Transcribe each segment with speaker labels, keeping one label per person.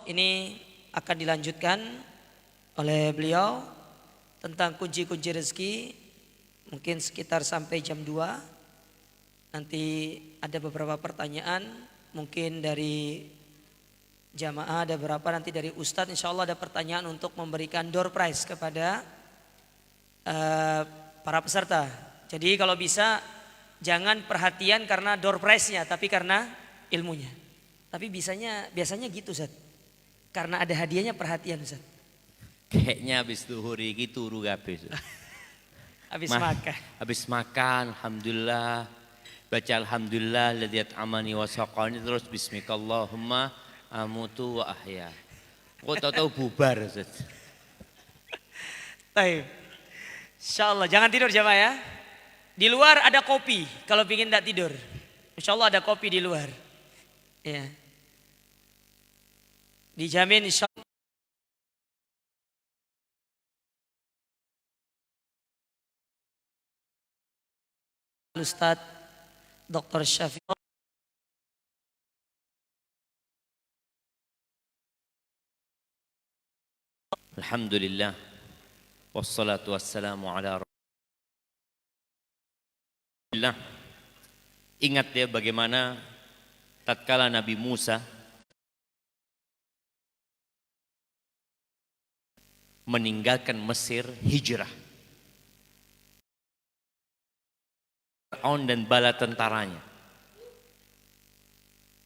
Speaker 1: ini akan dilanjutkan oleh beliau tentang kunci-kunci rezeki, mungkin sekitar sampai jam 2. Nanti ada beberapa pertanyaan, mungkin dari jamaah ada beberapa, nanti dari Ustadz insya Allah ada pertanyaan untuk memberikan door prize kepada para peserta. Jadi kalau bisa jangan perhatian karena door prize-nya, tapi karena ilmunya. Tapi biasanya gitu Ustaz. Karena ada hadiahnya perhatian Ustaz.
Speaker 2: Kayaknya habis duhur iki turu kabeh.
Speaker 1: Habis makan.
Speaker 2: Habis makan, alhamdulillah. Baca alhamdulillah ladzi at'amani wa saqani, terus bismikallahumma amutu wa ahya. Kok tahu bubar Ustaz.
Speaker 1: Baik. Insyaallah jangan tidur jamaah ya. Di luar ada kopi kalau pingin tidak tidur. Insyaallah ada kopi di luar. Ya. Dijamin insyaallah. Ustaz Dr. Syafiq.
Speaker 2: Alhamdulillah. Wassalatu wassalamu ala Rasulillah. Ingat ya bagaimana tatkala Nabi Musa meninggalkan Mesir, hijrah. Fir'aun dan bala tentaranya.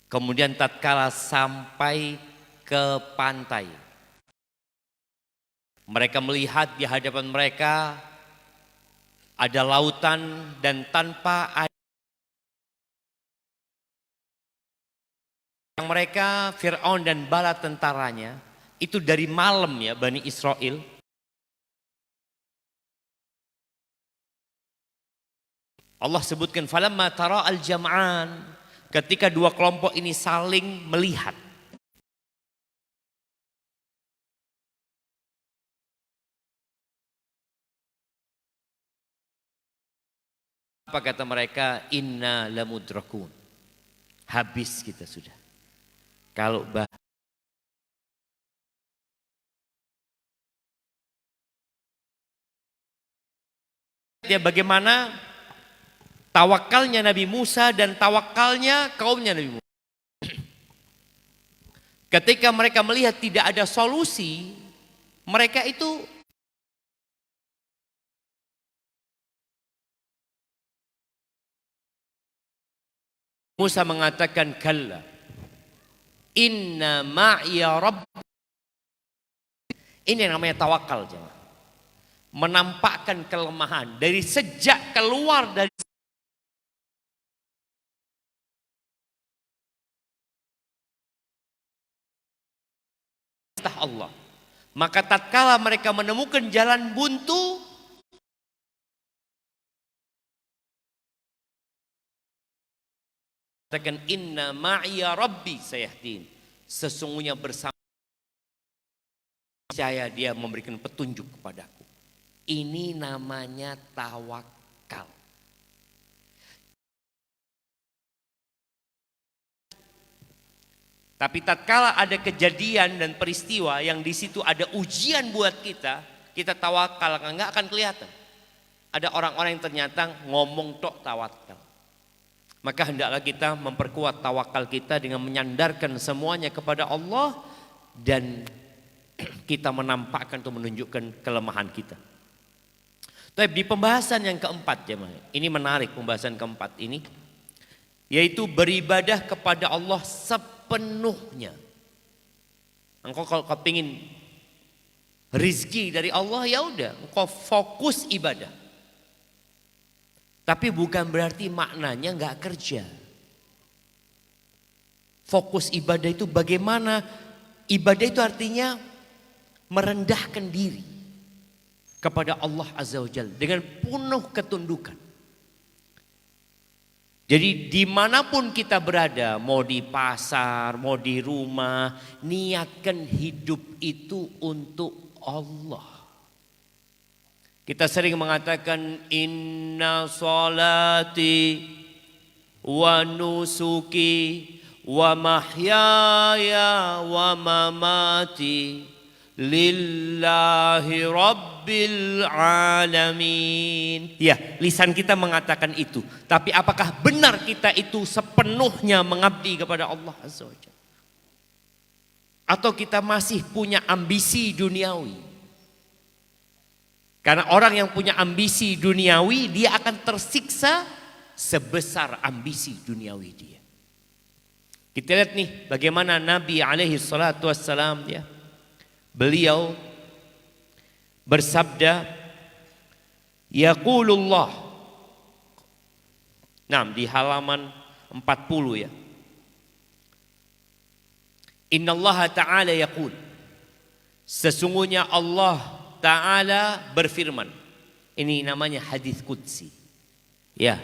Speaker 2: Kemudian tatkala sampai ke pantai, mereka melihat di hadapan mereka ada lautan dan tanpa air. Mereka, Fir'aun dan bala tentaranya, itu dari malam ya Bani Israel. Allah sebutkan falamma tara al-jam'an, ketika dua kelompok ini saling melihat. Apa kata mereka? Inna lamudrakun. Habis kita sudah. Kalau ya bagaimana tawakalnya Nabi Musa dan tawakalnya kaumnya Nabi Musa. Ketika mereka melihat tidak ada solusi, mereka itu Musa mengatakan kalla inna ma'iya rabb. Ini yang namanya tawakal jemaah. Menampakkan kelemahan dari sejak keluar dari Allah. Maka tatkala mereka menemukan jalan buntu, katakan inna ma'iya rabbi sayahdin. Sesungguhnya bersama saya dia memberikan petunjuk kepadaku. Ini namanya tawakal. Tapi tatkala ada kejadian dan peristiwa yang di situ ada ujian buat kita, kita tawakal enggak akan kelihatan. Ada orang-orang yang ternyata ngomong tok tawakal. Maka hendaklah kita memperkuat tawakal kita dengan menyandarkan semuanya kepada Allah dan kita menampakkan atau menunjukkan kelemahan kita. Tapi di pembahasan yang keempat jemaah, ini menarik pembahasan keempat ini, yaitu beribadah kepada Allah sepenuhnya. Engkau kalau kepingin rizki dari Allah ya udah, engkau fokus ibadah. Tapi bukan berarti maknanya nggak kerja. Fokus ibadah itu bagaimana? Ibadah itu artinya merendahkan diri kepada Allah Azza wa Jalla dengan penuh ketundukan. Jadi dimanapun kita berada, mau di pasar, mau di rumah, niatkan hidup itu untuk Allah. Kita sering mengatakan inna salati wa nusuki wa mahyaya wa mamati lillahi rabbil alamin. Ya, lisan kita mengatakan itu. Tapi apakah benar kita itu sepenuhnya mengabdi kepada Allah Azza wa Jalla? Atau kita masih punya ambisi duniawi? Karena orang yang punya ambisi duniawi, dia akan tersiksa sebesar ambisi duniawi dia. Kita lihat nih bagaimana Nabi alaihi salatu wassalam ya. Beliau bersabda, yaqulullah. Nah, di halaman 40 ya. Innallaha ta'ala yaqul. Sesungguhnya Allah Ta'ala berfirman. Ini namanya hadis qudsi. Ya.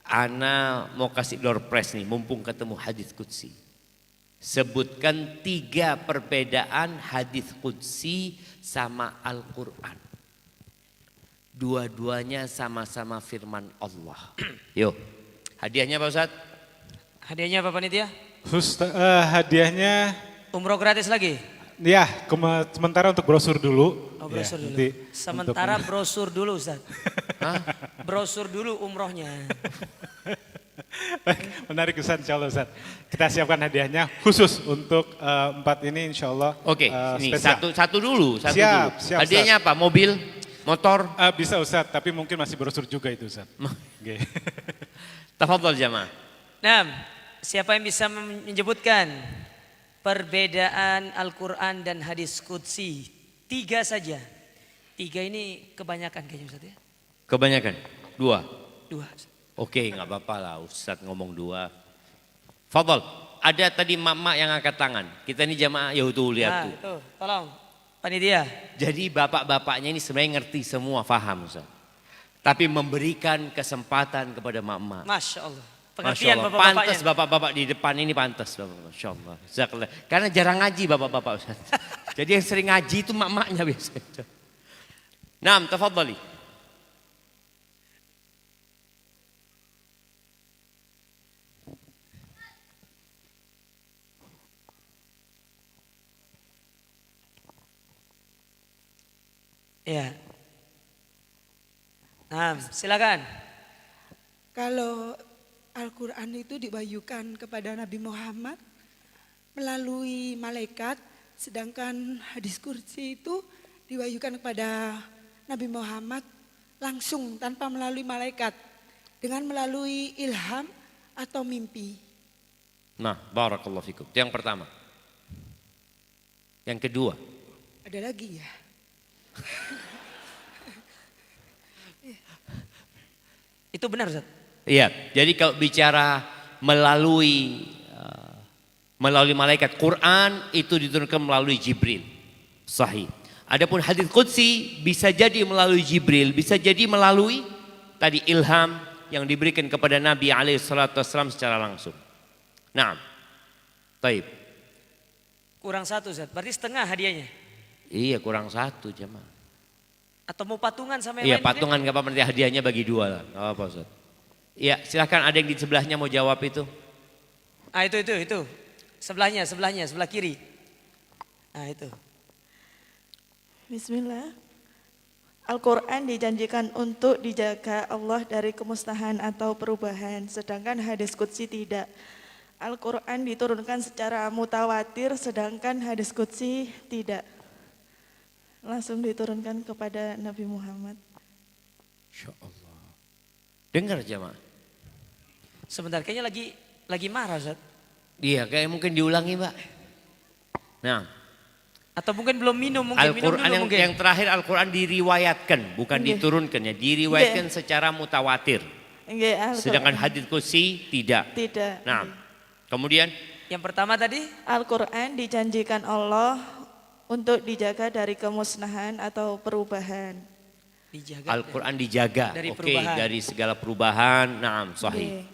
Speaker 2: Ana mau kasih door prize nih mumpung ketemu hadis qudsi. Sebutkan 3 perbedaan hadis qudsi sama Al-Quran. Dua-duanya sama-sama firman Allah. Yuk, hadiahnya Pak Ustadz?
Speaker 1: Hadiahnya apa panitia?
Speaker 3: Hadiahnya
Speaker 1: Umroh gratis lagi?
Speaker 3: ya sementara untuk brosur dulu.
Speaker 1: Oh, brosur
Speaker 3: ya,
Speaker 1: dulu.
Speaker 3: nanti
Speaker 1: Sementara
Speaker 3: untuk...
Speaker 1: brosur dulu Ustaz.
Speaker 2: Hah?
Speaker 1: Brosur dulu umrohnya.
Speaker 3: Menarik Ustaz, insya Allah Ustaz. Kita siapkan hadiahnya khusus untuk 4 ini insya Allah.
Speaker 2: Oke, ini satu dulu.
Speaker 3: Siap,
Speaker 2: hadiahnya
Speaker 3: Ustaz.
Speaker 2: apa? Mobil? Motor?
Speaker 3: Bisa Ustaz, tapi mungkin masih brosur juga itu Ustaz. Oke.
Speaker 2: Tafadhol jamaah.
Speaker 1: Nah, siapa yang bisa menyebutkan perbedaan Al-Quran dan hadis qudsi? 3 saja. 3 ini kebanyakan kayaknya Ustaz ya?
Speaker 2: Kebanyakan? 2?
Speaker 1: 2.
Speaker 2: Oke, nggak apa-apa lah Ustadz ngomong 2. Fadhol, ada tadi mak-mak yang angkat tangan. Kita ini jamaah, ya tuh lihat tuh.
Speaker 1: Tuh, tolong panitia.
Speaker 2: Jadi bapak-bapaknya ini sebenarnya ngerti semua, faham Ustaz. Tapi memberikan kesempatan kepada mak-mak.
Speaker 1: Masya Allah.
Speaker 2: Masya
Speaker 1: Pengertian
Speaker 2: Allah,
Speaker 1: bapak-bapaknya.
Speaker 2: pantas bapak-bapak di depan ini pantas. Masya Allah. Jazakallah. Karena jarang ngaji bapak-bapak Ustaz. Jadi yang sering ngaji itu mak-maknya biasanya. Naam, tafadhali.
Speaker 1: Ya. Nah, silakan.
Speaker 4: Kalau Al-Quran itu diwahyukan kepada Nabi Muhammad melalui malaikat, sedangkan hadis qudsi itu diwahyukan kepada Nabi Muhammad langsung tanpa melalui malaikat, dengan melalui ilham atau mimpi.
Speaker 2: Nah, barakallahu fikum. Itu yang pertama. Yang kedua.
Speaker 4: Ada lagi ya?
Speaker 1: Itu benar Ustaz?
Speaker 2: Iya, jadi kalau bicara melalui malaikat, Quran itu diturunkan melalui Jibril. Sahih. Adapun hadis qudsi bisa jadi melalui Jibril, bisa jadi melalui tadi ilham yang diberikan kepada Nabi alaihi salatu wasallam secara langsung. Naam. Baik.
Speaker 1: Kurang 1 Ustaz, berarti setengah hadiahnya.
Speaker 2: Iya, kurang 1 jemaah.
Speaker 1: Atau mau patungan sama yang
Speaker 2: Iya,
Speaker 1: lain?
Speaker 2: patungan enggak apa-apa, nanti hadiahnya bagi 2 lah. Enggak apa-apa Ustaz. Iya, silakan ada yang di sebelahnya mau jawab itu.
Speaker 1: Ah itu. Sebelahnya, sebelah kiri. Nah itu.
Speaker 5: Bismillah. Al-Quran dijanjikan untuk dijaga Allah dari kemusnahan atau perubahan, sedangkan hadis qudsi tidak. Al-Quran diturunkan secara mutawatir, sedangkan hadis qudsi tidak. Langsung diturunkan kepada Nabi Muhammad.
Speaker 2: Insya Allah. Dengar jemaah.
Speaker 1: Sebentar, kayaknya lagi marah Ustaz.
Speaker 2: Iya, kayak mungkin diulangi Mbak. Nah,
Speaker 1: Atau mungkin belum minum, mungkin
Speaker 2: Al-Quran
Speaker 1: minum dulu
Speaker 2: yang terakhir Al-Quran diriwayatkan, bukan diturunkan ya, diriwayatkan secara mutawatir. Sedangkan hadits qudsi tidak.
Speaker 5: Tidak.
Speaker 2: Nah, kemudian
Speaker 1: Yang pertama tadi?
Speaker 5: Al-Quran dijanjikan Allah untuk dijaga dari kemusnahan atau perubahan.
Speaker 1: Dijaga.
Speaker 2: Al-Quran dijaga,
Speaker 1: Dari
Speaker 2: oke,
Speaker 1: perubahan.
Speaker 2: dari segala perubahan. Naam, sahih.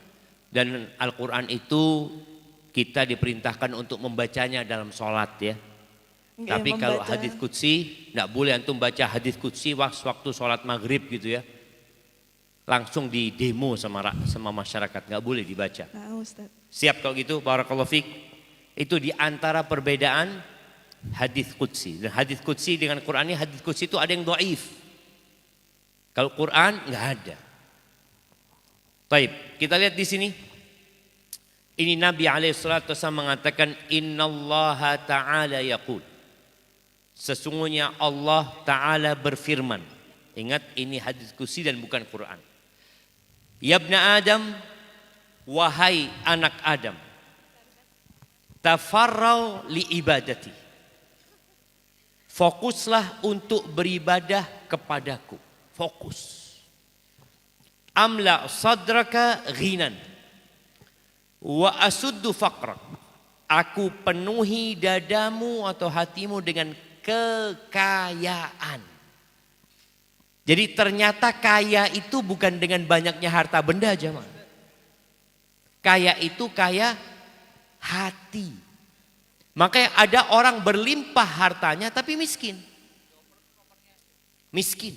Speaker 2: Dan Al-Quran itu kita diperintahkan untuk membacanya dalam sholat ya. Tapi kalau hadits qudsi, tidak boleh antum baca hadits qudsi waktu sholat maghrib gitu ya. langsung di demo sama masyarakat, nggak boleh dibaca.
Speaker 5: Nah, Ustaz.
Speaker 2: Siap kalau gitu, barakallahu fiik. Itu di antara perbedaan hadis qudsi. Dan hadis qudsi dengan Quran ini, hadis qudsi itu ada yang dhaif. Kalau Quran nggak ada. Baik, kita lihat di sini. Ini Nabi alaihissalatu wassalam mengatakan innallaha ta'ala yaqul. Sesungguhnya Allah Ta'ala berfirman. Ingat ini hadis qudsi dan bukan Quran. Ya ibna Adam, wahai anak Adam. Tafarrau li ibadati. Fokuslah untuk beribadah kepadaku. Fokus. Amla sadraka ghinan. Wa asuddu faqrak. Aku penuhi dadamu atau hatimu dengan kekayaan. Jadi ternyata kaya itu bukan dengan banyaknya harta benda jemaah. Kaya itu kaya hati. Makanya ada orang berlimpah hartanya tapi miskin. Miskin.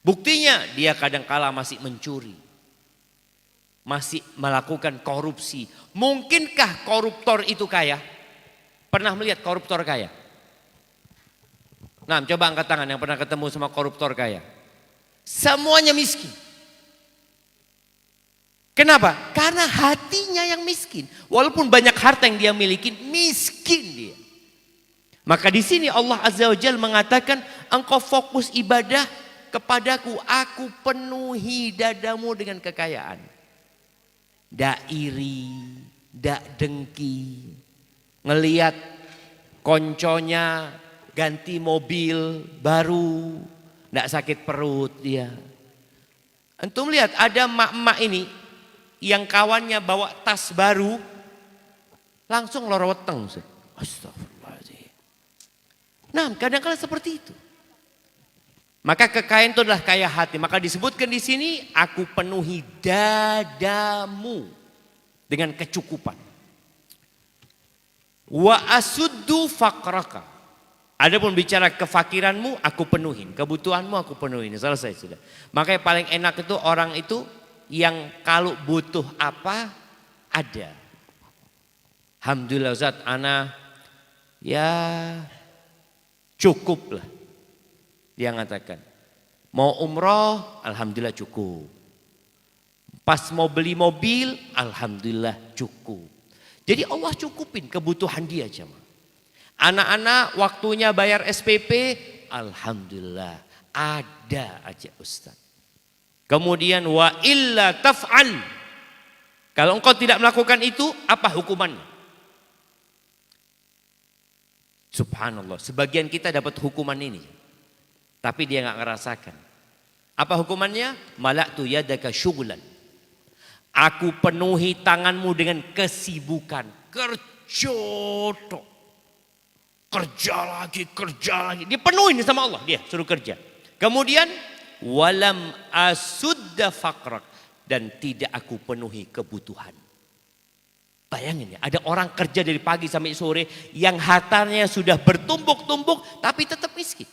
Speaker 2: Buktinya dia kadang-kala masih mencuri. Masih melakukan korupsi. Mungkinkah koruptor itu kaya? Pernah melihat koruptor kaya? Nah, coba angkat tangan yang pernah ketemu sama koruptor kaya. Semuanya miskin. Kenapa? Karena hatinya yang miskin. Walaupun banyak harta yang dia miliki, miskin dia. Maka di sini Allah Azza wa Jalla mengatakan, engkau fokus ibadah kepadaku, aku penuhi dadamu dengan kekayaan. Dak iri, dak dengki, ngelihat konconya ganti mobil baru, dak sakit perut dia. Antum lihat ada emak-emak ini yang kawannya bawa tas baru, langsung loroteng. Astagfirullahaladzim. Nah, kadang-kadang seperti itu. Maka kekayaan itu adalah kaya hati. Maka disebutkan di sini, aku penuhi dadamu dengan kecukupan. Wa asuddu faqraka. Adapun bicara kefakiranmu, aku penuhin. Kebutuhanmu aku penuhin. Selesai sudah. Maka yang paling enak itu orang itu yang kalau butuh apa ada. Alhamdulillah Ustaz, ana ya cukup lah. Dia mengatakan, mau umroh, alhamdulillah cukup. Pas mau beli mobil, alhamdulillah cukup. Jadi Allah cukupin kebutuhan dia jemaah. Anak-anak waktunya bayar SPP, alhamdulillah ada aja Ustaz. Kemudian wa illa taf'al. Kalau engkau tidak melakukan itu, apa hukumannya? Subhanallah, sebagian kita dapat hukuman ini. Tapi dia nggak ngerasakan. Apa hukumannya? Malaktu yadaka syughlan. Aku penuhi tanganmu dengan kesibukan. Kerja tok. Kerja lagi. Dia penuhin sama Allah. Dia suruh kerja. Kemudian walam asudda faqrak. Dan tidak aku penuhi kebutuhan. Bayangin ya, ada orang kerja dari pagi sampai sore yang hartanya sudah bertumbuk-tumbuk tapi tetap miskin.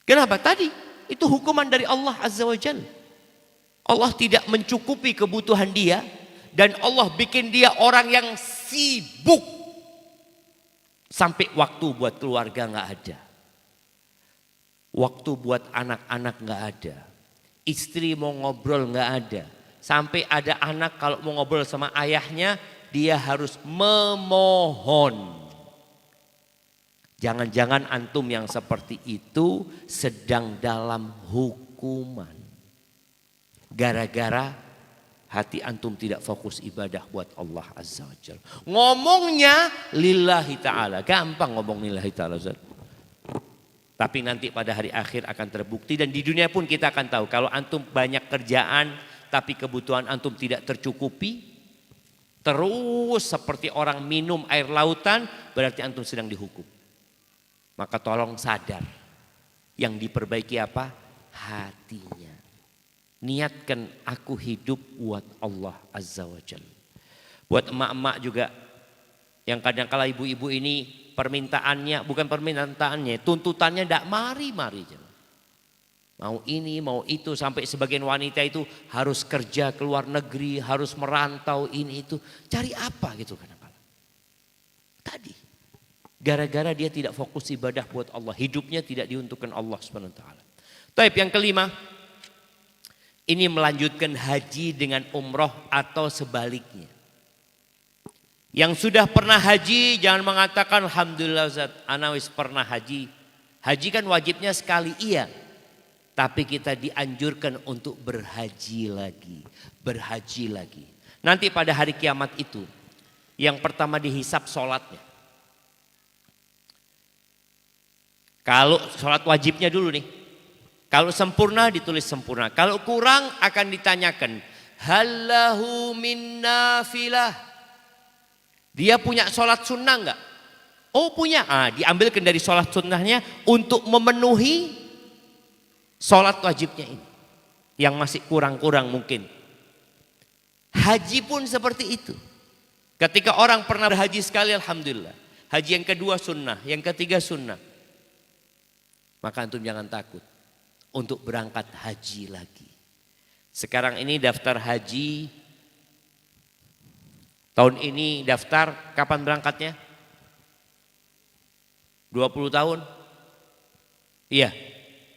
Speaker 2: Kenapa? Tadi itu hukuman dari Allah Azza wa Jalla. Allah tidak mencukupi kebutuhan dia dan Allah bikin dia orang yang sibuk. Sampai waktu buat keluarga nggak ada. Waktu buat anak-anak nggak ada. Istri mau ngobrol nggak ada. Sampai ada anak kalau mau ngobrol sama ayahnya dia harus memohon. Jangan-jangan antum yang seperti itu sedang dalam hukuman. Gara-gara hati antum tidak fokus ibadah buat Allah Azza wa Jalla. Ngomongnya lillahi ta'ala. Gampang ngomong lillahi ta'ala. Tapi nanti pada hari akhir akan terbukti. Dan di dunia pun kita akan tahu. Kalau antum banyak kerjaan tapi kebutuhan antum tidak tercukupi. Terus seperti orang minum air lautan. Berarti antum sedang dihukum. Maka tolong sadar. Yang diperbaiki apa? Hatinya. Niatkan aku hidup buat Allah Azza wa Jalla. Buat emak-emak juga. Yang kadang-kala ibu-ibu ini permintaannya, bukan permintaannya, tuntutannya tidak mari-mari. Mau ini, mau itu, sampai sebagian wanita itu harus kerja ke luar negeri, harus merantau ini itu. Cari apa gitu kenapa? Tadi. Gara-gara dia tidak fokus ibadah buat Allah. Hidupnya tidak diuntukkan Allah SWT. Taib yang kelima. Ini melanjutkan haji dengan umroh atau sebaliknya. Yang sudah pernah haji jangan mengatakan alhamdulillah Ustaz, ana wis pernah haji. Haji kan wajibnya sekali iya. Tapi kita dianjurkan untuk berhaji lagi. Berhaji lagi. Nanti pada hari kiamat itu. Yang pertama dihisap sholatnya. Kalau sholat wajibnya dulu nih. Kalau sempurna ditulis sempurna. Kalau kurang akan ditanyakan. Hallahu min nafilah. Dia punya sholat sunnah enggak? Oh punya. Diambilkan dari sholat sunnahnya untuk memenuhi sholat wajibnya ini. Yang masih kurang-kurang mungkin. Haji pun seperti itu. Ketika orang pernah berhaji sekali alhamdulillah. Haji yang kedua sunnah. Yang ketiga sunnah. Maka antum jangan takut. Untuk berangkat haji lagi. Sekarang ini daftar haji. Tahun ini daftar kapan berangkatnya? 20 tahun? Iya.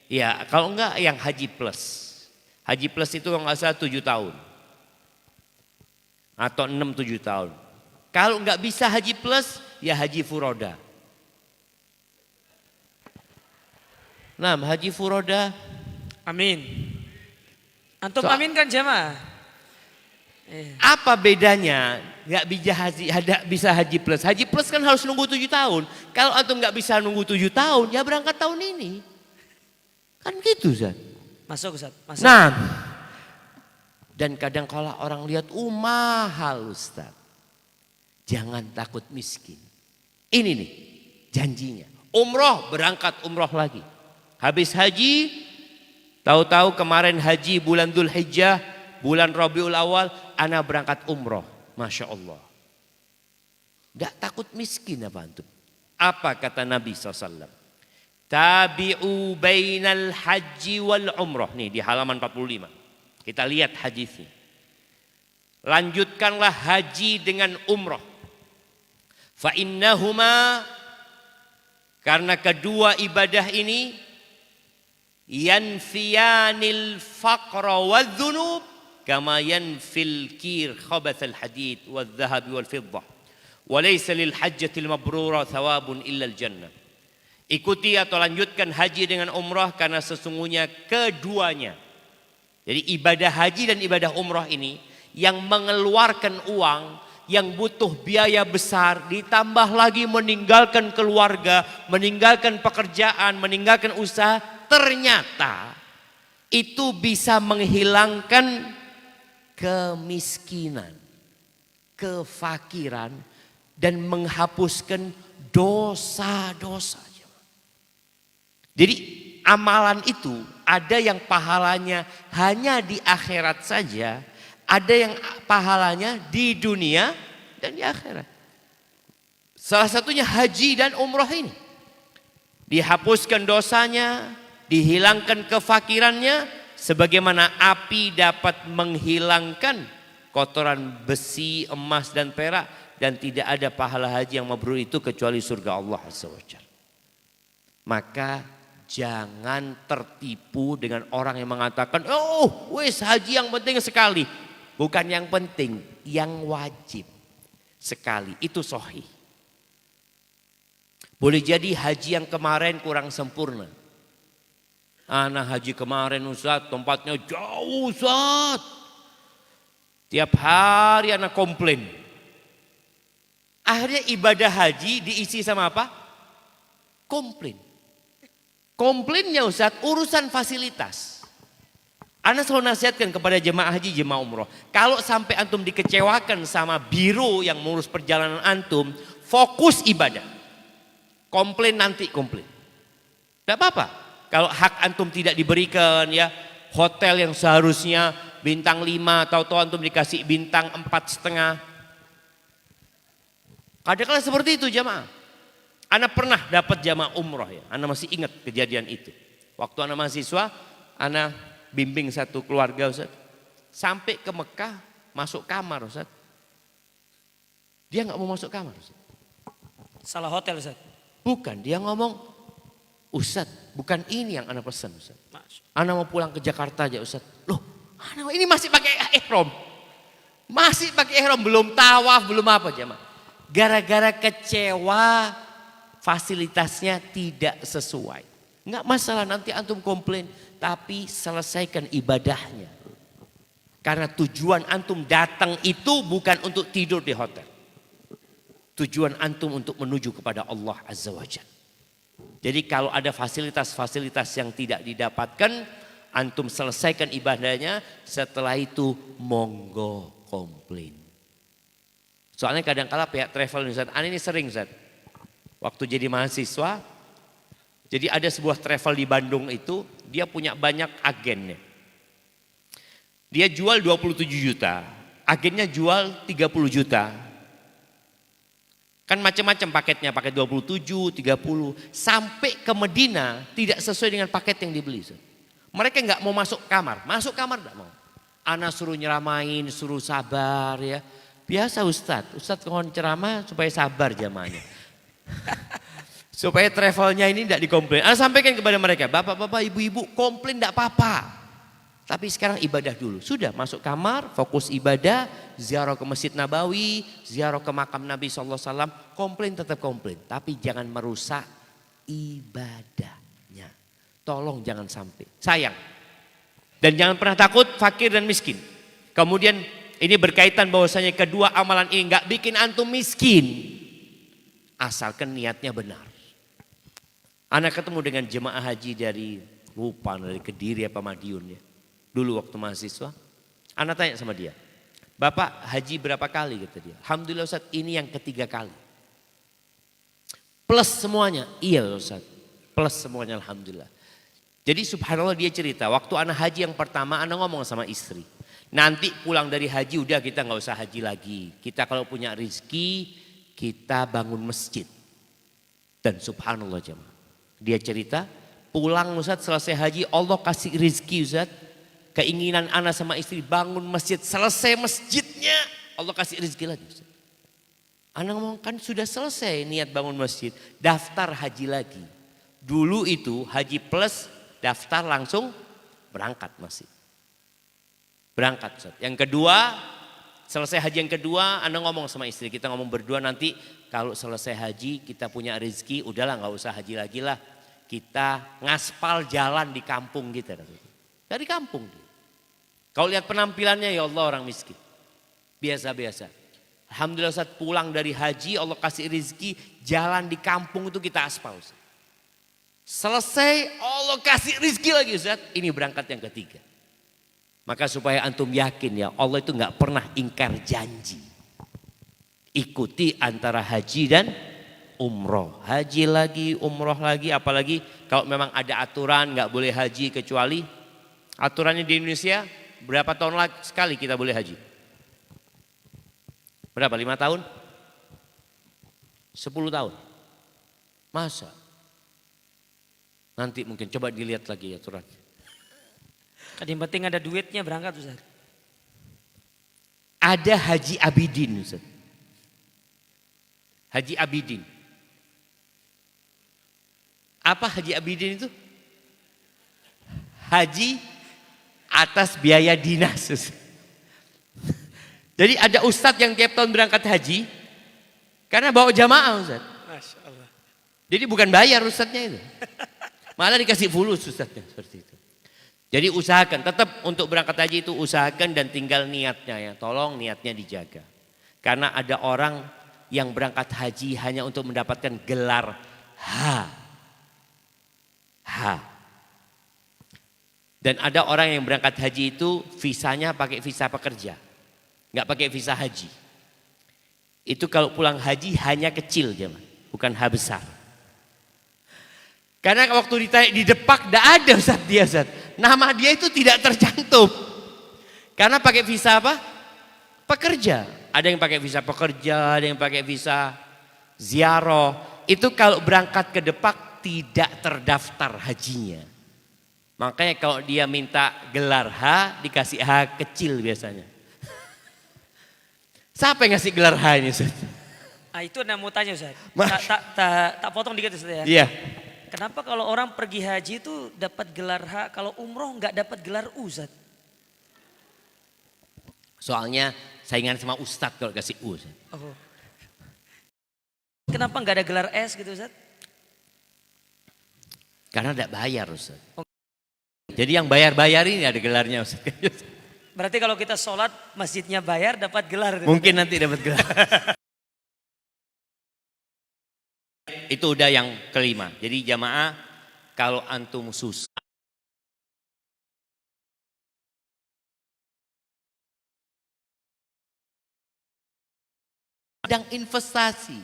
Speaker 2: Ya, kalau enggak yang haji plus. Haji plus itu kalau enggak salah 7 tahun. Atau 6-7 tahun. Kalau enggak bisa haji plus, ya haji furoda. Nah, haji furoda.
Speaker 1: Amin. Antum amin kan jamaah?
Speaker 2: Apa bedanya? Enggak bisa haji plus. Haji plus kan harus nunggu 7 tahun. Kalau antum enggak bisa nunggu 7 tahun, ya berangkat tahun ini. Kan gitu Ustaz.
Speaker 1: Masuk Ustaz. Masuk.
Speaker 2: Nah, dan kadang kala orang lihat mahal Ustaz. Jangan takut miskin. Ini nih janjinya. Umroh, berangkat umroh lagi. Habis haji, tahu-tahu kemarin haji bulan Dzulhijjah, bulan Rabiul Awal, ana berangkat umroh. Masya Allah. Tidak takut miskin apa antum? Apa kata Nabi SAW? Tabi'u bainal haji wal umroh. Nih di halaman 45. Kita lihat hadisnya. Lanjutkanlah haji dengan umroh. Fa innahuma, karena kedua ibadah ini yanfiyanil faqra wadh-dhunub kama yanfil kir khabathal hadid wadh-dhahab wal fiddah. Wa laysa lil hajjatil mabrura thawabun illa al jannah. Ikuti atau lanjutkan haji dengan umrah karena sesungguhnya keduanya. Jadi ibadah haji dan ibadah umrah ini yang mengeluarkan uang, yang butuh biaya besar, ditambah lagi meninggalkan keluarga, meninggalkan pekerjaan, meninggalkan usaha, ternyata itu bisa menghilangkan kemiskinan, kefakiran, dan menghapuskan dosa-dosa. Jadi amalan itu ada yang pahalanya hanya di akhirat saja, ada yang pahalanya di dunia dan di akhirat. Salah satunya haji dan umroh ini. Dihapuskan dosanya, dihilangkan kefakirannya, sebagaimana api dapat menghilangkan kotoran besi, emas dan perak, dan tidak ada pahala haji yang mabrur itu kecuali surga Allah SWT. Maka jangan tertipu dengan orang yang mengatakan, oh wes haji yang penting sekali. Bukan yang penting, yang wajib sekali. Itu sahih. Boleh jadi haji yang kemarin kurang sempurna. Anak haji kemarin Ustaz, tempatnya jauh Ustaz. Tiap hari anak komplain. Akhirnya ibadah haji diisi sama apa? Komplain. Komplainnya Ustaz, urusan fasilitas. Ana selalu nasihatkan kepada jemaah haji, jemaah umroh. Kalau sampai antum dikecewakan sama biro yang mengurus perjalanan antum, fokus ibadah. Komplain nanti komplain. Tidak apa-apa. Kalau hak antum tidak diberikan, ya hotel yang seharusnya bintang 5, tahu-tahu antum dikasih bintang 4,5. Kadang-kadang seperti itu jemaah. Ana pernah dapat jamaah umroh ya. Ana masih ingat kejadian itu. Waktu ana mahasiswa, Ana bimbing satu keluarga Ustaz. Sampai ke Mekah masuk kamar Ustaz. Dia nggak mau masuk kamar Ustaz.
Speaker 1: Salah hotel Ustaz.
Speaker 2: Bukan, dia ngomong, Ustaz, bukan ini yang Ana pesan Ustaz.
Speaker 1: Masya.
Speaker 2: Ana mau pulang ke Jakarta aja Ustaz. Loh, Ana ini masih pakai ihram. Masih pakai ihram, belum tawaf, belum apa jemaah. Gara-gara kecewa fasilitasnya tidak sesuai. Enggak masalah nanti antum komplain, tapi selesaikan ibadahnya. Karena tujuan antum datang itu bukan untuk tidur di hotel. Tujuan antum untuk menuju kepada Allah Azza wa Jalla. Jadi kalau ada fasilitas-fasilitas yang tidak didapatkan, antum selesaikan ibadahnya, setelah itu monggo komplain. Soalnya kadang-kala pihak travel Ustaz, ini sering Ustaz. Waktu jadi mahasiswa, jadi ada sebuah travel di Bandung itu, dia punya banyak agennya. Dia jual 27 juta, agennya jual 30 juta. Kan macam-macam paketnya, paket 27, 30. Sampai ke Medina tidak sesuai dengan paket yang dibeli. Mereka nggak mau masuk kamar nggak mau. Ana suruh nyeramain, suruh sabar ya. Biasa Ustadz kalau ceramah supaya sabar jamaahnya. Supaya travelnya ini tidak dikomplain. Ana sampaikan kepada mereka, bapak-bapak, ibu-ibu komplain tidak apa-apa. Tapi sekarang ibadah dulu. Sudah masuk kamar, fokus ibadah, ziarah ke Masjid Nabawi, ziarah ke makam Nabi SAW, komplain tetap komplain. Tapi jangan merusak ibadahnya. Tolong jangan sampai. Sayang. Dan jangan pernah takut fakir dan miskin. Kemudian ini berkaitan bahwasanya kedua amalan ini nggak bikin antum miskin. Asalkan niatnya benar. Anak ketemu dengan jemaah haji dari Kediri apa Madiun ya. Dulu waktu mahasiswa, anak tanya sama dia, Bapak haji berapa kali? Kata dia. Alhamdulillah Ustaz, ini yang ketiga kali. Plus semuanya, iya Ustaz, plus semuanya Alhamdulillah. Jadi subhanallah dia cerita, waktu anak haji yang pertama anak ngomong sama istri. Nanti pulang dari haji udah kita nggak usah haji lagi. Kita kalau punya rezeki, kita bangun masjid. Dan subhanallah jemaah, dia cerita, pulang Ustaz selesai haji Allah kasih rezeki Ustaz. Keinginan anak sama istri bangun masjid, selesai masjidnya Allah kasih rezeki lagi. Anak ngomong kan sudah selesai niat bangun masjid, daftar haji lagi. Dulu itu haji plus daftar langsung berangkat masih. Berangkat. Yang kedua, selesai haji yang kedua, anak ngomong sama istri, kita ngomong berdua nanti kalau selesai haji kita punya rezeki, udahlah nggak usah haji lagi lah. Kita ngaspal jalan di kampung kita. Dari kampung dia. Kalau lihat penampilannya ya Allah orang miskin. Biasa-biasa. Alhamdulillah saat pulang dari haji Allah kasih rezeki jalan di kampung itu kita aspal. Ustaz. Selesai Allah kasih rezeki lagi Ustaz. Ini berangkat yang ketiga. Maka supaya antum yakin ya Allah itu nggak pernah ingkar janji. Ikuti antara haji dan umroh. Haji lagi, umroh lagi. Apalagi kalau memang ada aturan nggak boleh haji kecuali aturannya di Indonesia. Berapa tahun lagi sekali kita boleh haji? Berapa? 5 tahun? 10 tahun? Masa? Nanti mungkin coba dilihat lagi aturan.
Speaker 1: Yang penting ada duitnya berangkat Ustaz.
Speaker 2: Ada Haji Abidin Ustaz. Haji Abidin. Apa Haji Abidin itu? Haji atas biaya dinas. Jadi ada ustadz yang tiap tahun berangkat haji karena bawa jamaah Ustaz.
Speaker 1: Masya Allah.
Speaker 2: Jadi bukan bayar ustadznya itu. Malah dikasih fulus ustadznya seperti itu. Jadi usahakan tetap untuk berangkat haji itu usahakan dan tinggal niatnya ya. Tolong niatnya dijaga. Karena ada orang yang berangkat haji hanya untuk mendapatkan gelar H. Dan ada orang yang berangkat haji itu visanya pakai visa pekerja. Nggak pakai visa haji. Itu kalau pulang haji hanya kecil jemaah, bukan H besar. Karena waktu ditanya di depak tidak ada Ustaz dia Ustaz. Nama dia itu tidak tercantum. Karena pakai visa apa? Pekerja. Ada yang pakai visa pekerja, ada yang pakai visa ziarah. Itu kalau berangkat ke depak tidak terdaftar hajinya. Makanya kalau dia minta gelar H, dikasih H kecil biasanya. Siapa yang ngasih gelar H ini Ustaz?
Speaker 1: Ah, itu yang mau tanya Ustaz.
Speaker 2: Mas-
Speaker 1: Tak potong dikit Ustaz ya.
Speaker 2: Iya.
Speaker 1: Kenapa kalau orang pergi haji itu dapat gelar H, kalau umroh nggak dapat gelar U Ustaz?
Speaker 2: Soalnya saingan sama Ustadz kalau kasih U. Ustaz.
Speaker 1: Oh. Kenapa nggak ada gelar S gitu Ustaz?
Speaker 2: Karena tidak bayar Ustaz. Jadi yang bayar-bayar ini ada gelarnya Ustaz.
Speaker 1: Berarti kalau kita sholat masjidnya bayar dapat gelar.
Speaker 2: Mungkin nanti dapat gelar. Itu udah yang kelima. Jadi jamaah kalau antum susah. Sedang investasi.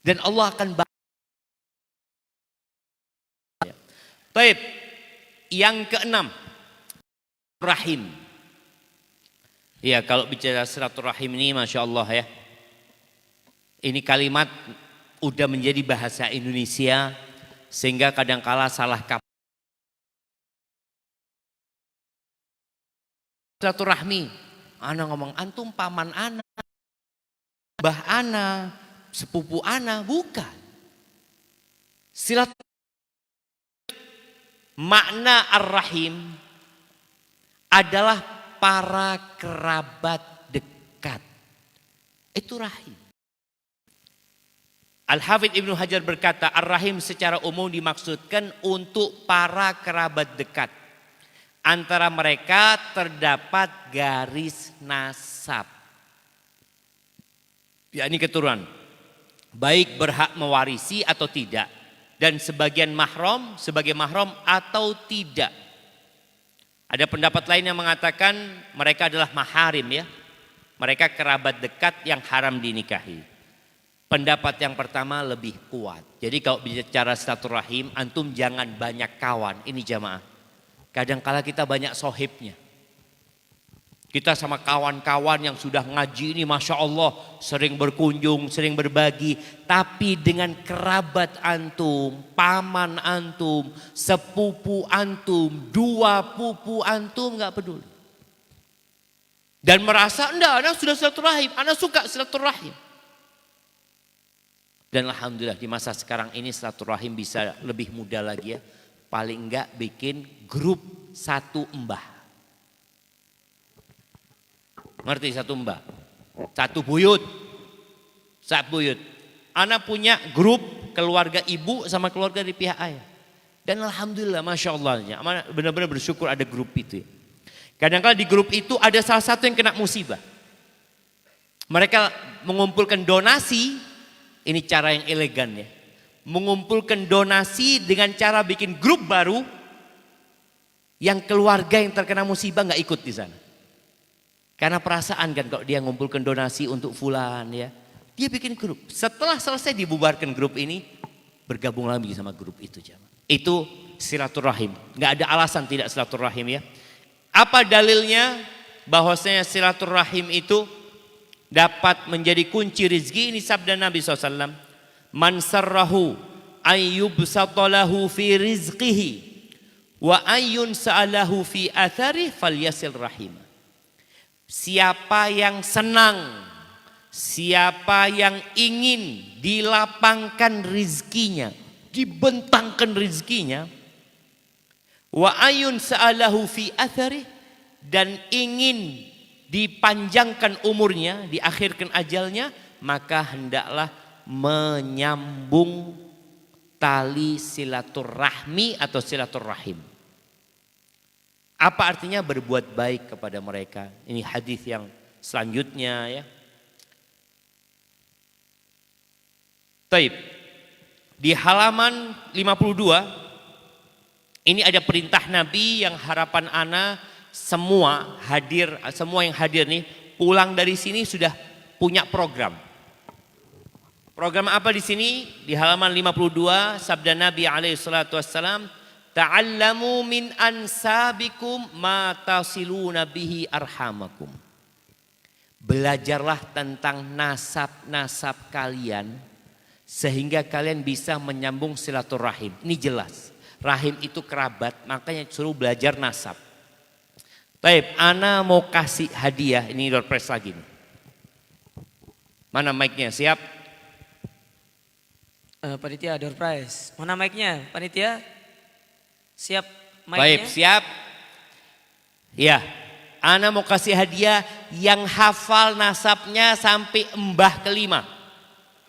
Speaker 2: Dan Allah akan Baik, yang keenam, rahim. Ya kalau bicara silaturahim ini Masya Allah ya. Ini kalimat udah menjadi bahasa Indonesia sehingga kadangkala salah kaprah. Silaturahmi, ana ngomong antum paman ana, bah ana, sepupu ana, bukan. Silaturahmi. Makna ar-rahim adalah para kerabat dekat. Itu rahim. Al-Hafidz Ibnu Hajar berkata, ar-rahim secara umum dimaksudkan untuk para kerabat dekat. Antara mereka terdapat garis nasab. yakni keturunan. Baik berhak mewarisi atau tidak. Dan sebagian mahram sebagai mahram atau tidak. Ada pendapat lain yang mengatakan mereka adalah maharim ya. Mereka kerabat dekat yang haram dinikahi. Pendapat yang pertama lebih kuat. Jadi kalau bicara silaturahim, antum jangan banyak kawan. Ini jamaah. Kadang-kala kita banyak sohibnya. Kita sama kawan-kawan yang sudah ngaji ini Masya Allah. Sering berkunjung, sering berbagi. Tapi dengan kerabat antum, paman antum, sepupu antum, dua pupu antum gak peduli. Dan merasa enggak, anak sudah silaturahim, anak suka silaturahim. Dan alhamdulillah di masa sekarang ini silaturahim bisa lebih mudah lagi ya. Paling enggak bikin grup satu mbah. Ngerti satu mbah? Satu buyut. Satu buyut. Anak punya grup keluarga ibu sama keluarga di pihak ayah. Dan alhamdulillah Masya Allahnya. Benar-benar bersyukur ada grup itu. Kadang-kadang di grup itu ada salah satu yang kena musibah. Mereka mengumpulkan donasi. Ini cara yang elegan ya. Mengumpulkan donasi dengan cara bikin grup baru. Yang keluarga yang terkena musibah gak ikut di sana. Karena perasaan kan kalau dia ngumpulkan donasi untuk fulan ya. Dia bikin grup. Setelah selesai dibubarkan grup ini. Bergabung lagi sama grup itu. Itu silaturahim. Gak ada alasan tidak silaturahim ya. Apa dalilnya? Bahwasanya silaturahim itu dapat menjadi kunci rizki. Ini sabda Nabi SAW. Man sarrahu ayyubsatalahu fi rizqihi. Wa ayyun sa'alahu fi athari falyasil rahim. Siapa yang senang, siapa yang ingin dilapangkan rizkinya, dibentangkan rizkinya, wa ayun sa'alahu fi athari, dan ingin dipanjangkan umurnya, diakhirkan ajalnya, maka hendaklah menyambung tali silaturahmi atau silaturahim. Apa artinya berbuat baik kepada mereka? Ini hadis yang selanjutnya ya. Taib. Di halaman 52 ini ada perintah Nabi yang harapan ana semua hadir, semua yang hadir nih pulang dari sini sudah punya program. Program apa di sini? Di halaman 52 sabda Nabi alaihi salatu wassalam, ta'allamu min ansabikum ma tasiluna bihi arhamakum. Belajarlah tentang nasab-nasab kalian sehingga kalian bisa menyambung silaturahim. Ini jelas. Rahim itu kerabat, makanya suruh belajar nasab. Taib, ana mau kasih hadiah, ini door prize lagi nih. Mana mic-nya, siap?
Speaker 1: Panitia door prize. Mana mic-nya? Panitia? Siap
Speaker 2: Baik,
Speaker 1: mic-nya?
Speaker 2: siap? Ya, ana mau kasih hadiah yang hafal nasabnya sampai mbah kelima.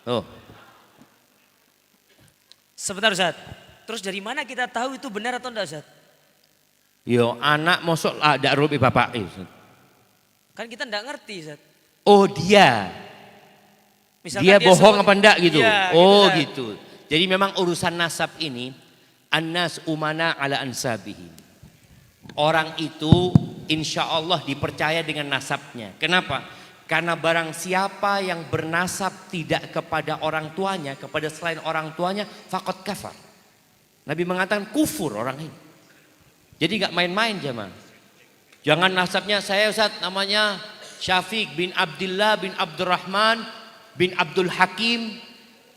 Speaker 2: Tuh.
Speaker 1: Sebentar Ustaz. Terus dari mana kita tahu itu benar atau enggak Ustaz?
Speaker 2: Yo, anak mosok ada rupi bapak.
Speaker 1: Kan kita enggak ngerti Ustaz.
Speaker 2: Oh dia.
Speaker 1: Misalkan
Speaker 2: Dia bohong
Speaker 1: sebut-
Speaker 2: apa enggak gitu?
Speaker 1: Iya,
Speaker 2: Oh
Speaker 1: Ustaz.
Speaker 2: gitu. Jadi memang urusan nasab ini annas umana ala ansabihim. Orang itu insya Allah dipercaya dengan nasabnya. Kenapa? Karena barang siapa yang bernasab tidak kepada orang tuanya, kepada selain orang tuanya, faqad kafar. Nabi mengatakan kufur orang ini. Jadi nggak main-main jemaah. Jangan nasabnya saya Ustaz namanya Syafiq bin Abdullah bin Abdurrahman bin Abdul Hakim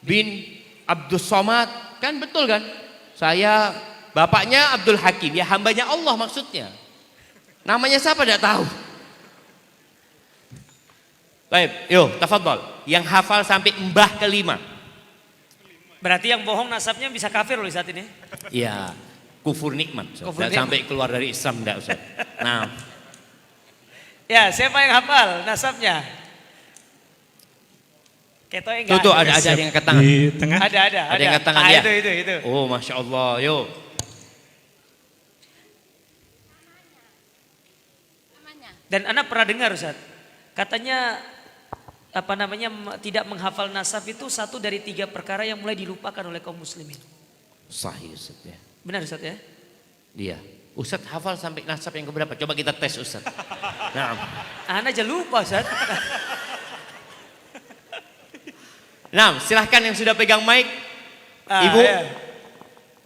Speaker 2: bin Abdul Somad. Kan betul kan? Saya bapaknya Abdul Hakim, ya hambanya Allah maksudnya. Namanya siapa tidak tahu. Baik, yuk tafadhol. Yang hafal sampai mbah kelima.
Speaker 1: Berarti yang bohong nasabnya bisa kafir loh saat ini.
Speaker 2: Ya, kufur nikmat.
Speaker 1: Kufur
Speaker 2: Tidak
Speaker 1: nikmat.
Speaker 2: sampai keluar dari Islam enggak Ustaz. Nah,
Speaker 1: Ya, siapa yang hafal nasabnya? Keto enggak.
Speaker 2: tuh ada yang angkat tangan.
Speaker 3: Di tengah.
Speaker 1: Ada.
Speaker 2: Ada yang angkat tangan
Speaker 1: Ah,
Speaker 2: ya?
Speaker 1: Itu.
Speaker 2: Oh, Masya Allah, yuk.
Speaker 1: Dan anak pernah dengar Ustaz. Katanya tidak menghafal nasab itu satu dari 3 perkara yang mulai dilupakan oleh kaum muslimin.
Speaker 2: Sahih Ustaz ya.
Speaker 1: Benar Ustaz ya?
Speaker 2: Dia. Ustaz hafal sampai nasab yang keberapa? Coba kita tes Ustaz. Nah,
Speaker 1: Anak aja lupa Ustaz.
Speaker 2: silahkan yang sudah pegang mic.
Speaker 1: Ah,
Speaker 2: Ibu.
Speaker 1: ya.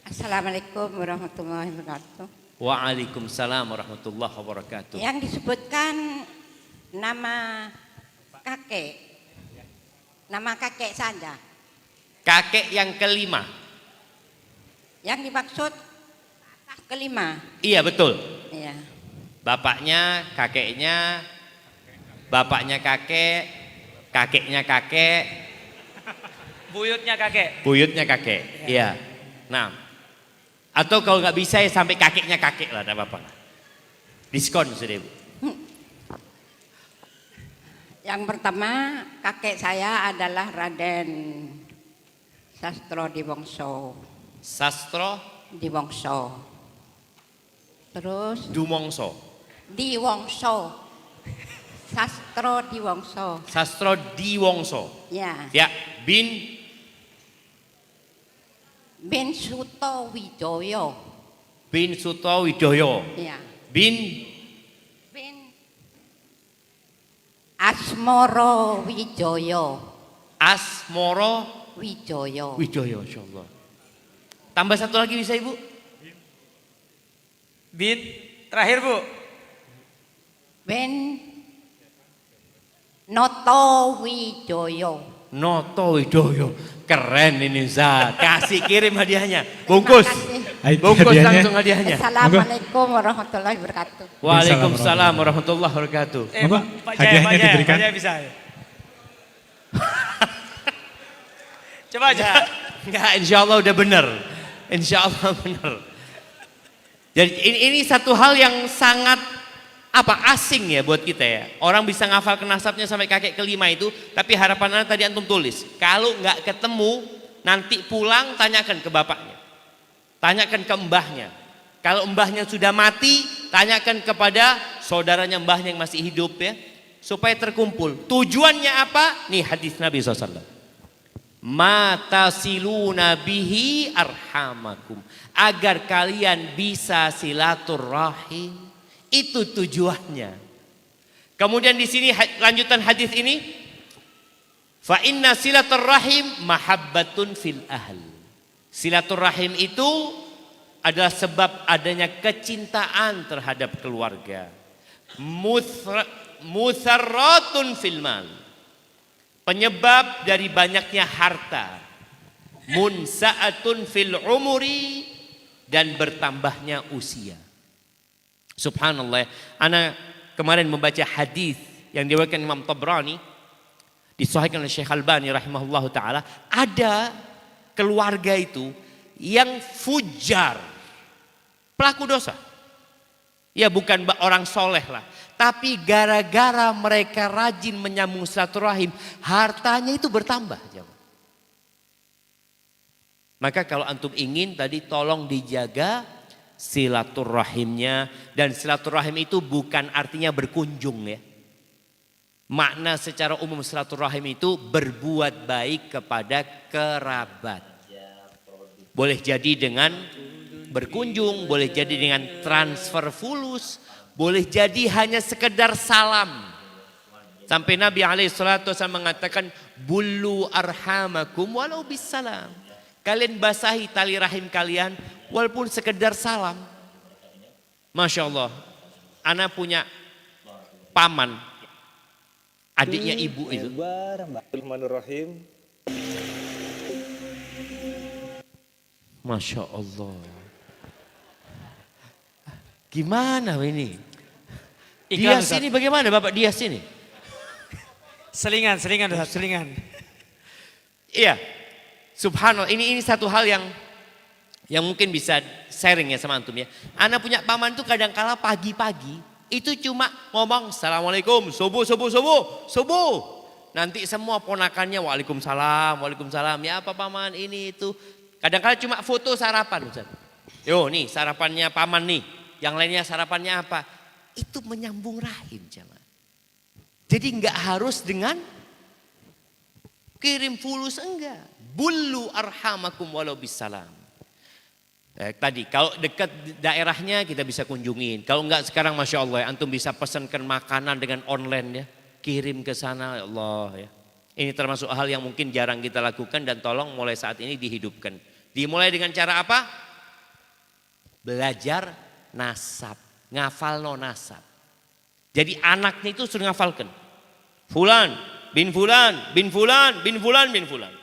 Speaker 6: Assalamualaikum warahmatullahi wabarakatuh.
Speaker 2: Waalaikumsalam warahmatullahi wabarakatuh.
Speaker 6: Yang disebutkan nama kakek, nama kakek saja.
Speaker 2: Kakek yang kelima.
Speaker 6: Yang dimaksud kelima.
Speaker 2: Iya betul.
Speaker 6: Iya.
Speaker 2: Bapaknya, kakeknya, bapaknya kakek, kakeknya kakek,
Speaker 1: Buyutnya kakek.
Speaker 2: buyutnya kakek. Iya. Nah, atau kalau nggak bisa ya sampai kakeknya kakek lah, tidak apa-apa. Diskon sudah Ibu.
Speaker 6: Yang pertama kakek saya adalah Raden Sastro Diwangso.
Speaker 2: Sastro
Speaker 6: Diwangso. Terus
Speaker 2: Dumongso.
Speaker 6: Diwangso. Sastro Diwangso.
Speaker 2: Sastro Diwangso.
Speaker 6: Ya.
Speaker 2: Ya, bin
Speaker 6: Ben Suto Widoyo.
Speaker 2: bin Suto Widoyo.
Speaker 6: Ya.
Speaker 2: Bin
Speaker 6: Ben Asmoro Wijoyo.
Speaker 2: Asmoro
Speaker 6: Wijoyo.
Speaker 2: Widoyo, insyaallah. Tambah satu lagi bisa Ibu?
Speaker 1: Bin terakhir Bu.
Speaker 6: Ben Noto Wijoyo.
Speaker 2: Noto Widoyo. Keren ini Zat. Kasih kirim hadiahnya. Bungkus.
Speaker 6: Terima kasih.
Speaker 2: Bungkus
Speaker 3: Hadiahnya.
Speaker 2: langsung hadiahnya.
Speaker 6: Assalamualaikum warahmatullahi wabarakatuh.
Speaker 2: Waalaikumsalam warahmatullahi wabarakatuh.
Speaker 3: Monggo,
Speaker 1: Pak
Speaker 3: hadiahnya
Speaker 1: Jaya,
Speaker 3: diberikan.
Speaker 1: Pak Jaya bisa. Coba aja.
Speaker 2: Enggak, insya Allah udah benar. Insya Allah benar. Jadi ini satu hal yang sangat asing ya buat kita ya. Orang bisa ngafal nasabnya sampai kakek kelima itu, tapi harapan Anda tadi antum tulis. Kalau nggak ketemu, nanti pulang tanyakan ke bapaknya. Tanyakan ke mbahnya. Kalau mbahnya sudah mati, tanyakan kepada saudaranya mbahnya yang masih hidup ya. Supaya terkumpul. Tujuannya apa? Nih hadis Nabi SAW. Matasiluna bihi arhamakum. Agar kalian bisa silaturahim. Itu tujuannya. Kemudian di sini lanjutan hadis ini, fa inna silaturrahim mahabbatun fil ahl. Silaturrahim itu adalah sebab adanya kecintaan terhadap keluarga. Musarratun fil mal. Penyebab dari banyaknya harta. Munsa'atun fil umuri. dan bertambahnya usia. Subhanallah, ana kemarin membaca hadis yang diriwayatkan Imam Tabrani, disahihkan oleh Syekh Albani rahimahullahu taala, ada keluarga itu yang fujar, pelaku dosa. Ya bukan orang soleh lah, tapi gara-gara mereka rajin menyambung silaturahim, hartanya itu bertambah. Maka kalau antum ingin tadi tolong dijaga silaturahimnya, dan silaturahim itu bukan artinya berkunjung ya. Makna secara umum silaturahim itu berbuat baik kepada kerabat. Boleh jadi dengan berkunjung, boleh jadi dengan transfer fulus, boleh jadi hanya sekedar salam. Sampai Nabi SAW mengatakan, Bullu arhamakum walau bisalam. Kalian basahi tali rahim kalian walaupun sekedar salam. Masya Allah, ana punya paman, adiknya ibu itu.
Speaker 7: Bismillahirrahmanirrahim.
Speaker 2: Masya Allah. Gimana ini?
Speaker 1: Iklan,
Speaker 2: Dias
Speaker 1: Ustaz.
Speaker 2: ini bagaimana Bapak Dias ini?
Speaker 1: Selingan Ustaz, selingan.
Speaker 2: Iya, subhanallah, ini satu hal yang mungkin bisa sharing ya sama antum ya. Ana punya paman tuh kadang-kala pagi-pagi itu cuma ngomong Assalamualaikum, subuh. Nanti semua ponakannya Waalaikumsalam. Ya apa paman ini itu. Kadang-kala cuma foto sarapan Ustaz. Yo nih sarapannya paman nih. Yang lainnya sarapannya apa? Itu menyambung rahim jemaah. Jadi enggak harus dengan kirim fulus, enggak. Bullu arhamakum walau bisalam. Tadi kalau dekat daerahnya kita bisa kunjungin. Kalau enggak sekarang Masya Allah ya, antum bisa pesankan makanan dengan online ya. Kirim ke sana ya Allah ya. Ini termasuk hal yang mungkin jarang kita lakukan dan tolong mulai saat ini dihidupkan. Dimulai dengan cara apa? Belajar nasab, ngafal no nasab. Jadi anaknya itu sudah ngafalkan. Fulan, bin Fulan, bin Fulan, bin Fulan, bin Fulan.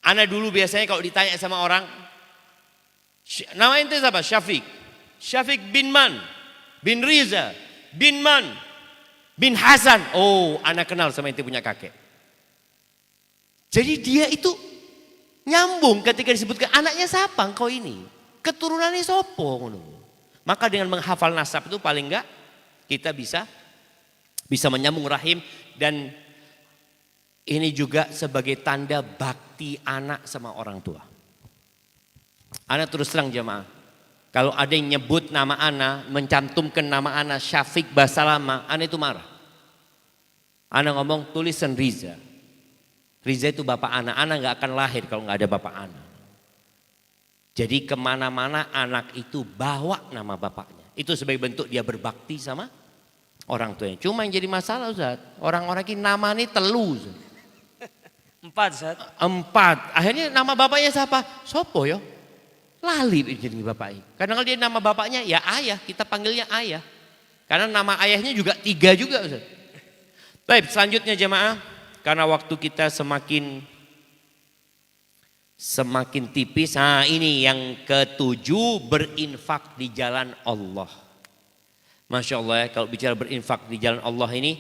Speaker 2: Ana dulu biasanya kalau ditanya sama orang, nama ente siapa? Syafiq. Syafiq bin Man, bin Riza, bin Man, bin Hasan. Oh, ana kenal sama ente punya kakek. Jadi dia itu nyambung ketika disebutkan anaknya siapa engkau ini? Keturunannya sopo. Maka dengan menghafal nasab itu paling enggak kita bisa menyambung rahim, dan ini juga sebagai tanda bakti anak sama orang tua. Anak terus terang jemaah, kalau ada yang nyebut nama anak, mencantumkan nama anak Syafiq Basalama, anak itu marah. Anak ngomong tulisan Riza. Riza itu bapak anak nggak akan lahir kalau nggak ada bapak anak. Jadi kemana-mana anak itu bawa nama bapaknya. Itu sebagai bentuk dia berbakti sama orang tuanya. Cuma yang jadi masalah Ustaz, orang-orang ini nama ini telu Ustaz.
Speaker 1: 4 Ustaz.
Speaker 2: 4. Akhirnya nama bapaknya siapa? Sopo yo. Lali jadi bapaknya. Kadang-kadang dia nama bapaknya ya ayah, kita panggilnya ayah. Karena nama ayahnya juga 3 juga Ustaz. Baik, selanjutnya jemaah, karena waktu kita semakin tipis. Nah ini yang ke-7, berinfak di jalan Allah. Masya Allah ya, kalau bicara berinfak di jalan Allah ini,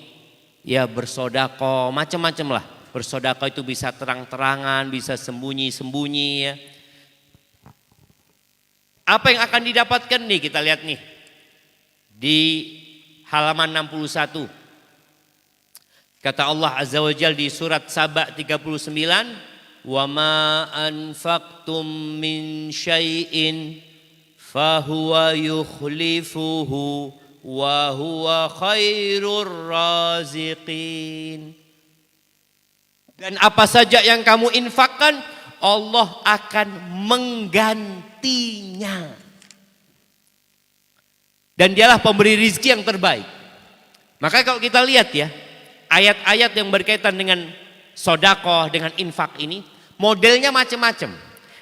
Speaker 2: ya bersodako macam-macam lah. Bersodako itu bisa terang-terangan, bisa sembunyi-sembunyi ya. Apa yang akan didapatkan nih, kita lihat nih. Di halaman 61. Kata Allah Azza wa Jalla di surat Saba 39. Wa ma anfaqtum min syai'in fahuwa yukhlifuhu wa huwa khairur raziqin. Dan apa saja yang kamu infakkan, Allah akan menggantinya. Dan dialah pemberi rizki yang terbaik. Maka kalau kita lihat ya, ayat-ayat yang berkaitan dengan sodakoh, dengan infak ini, modelnya macam-macam.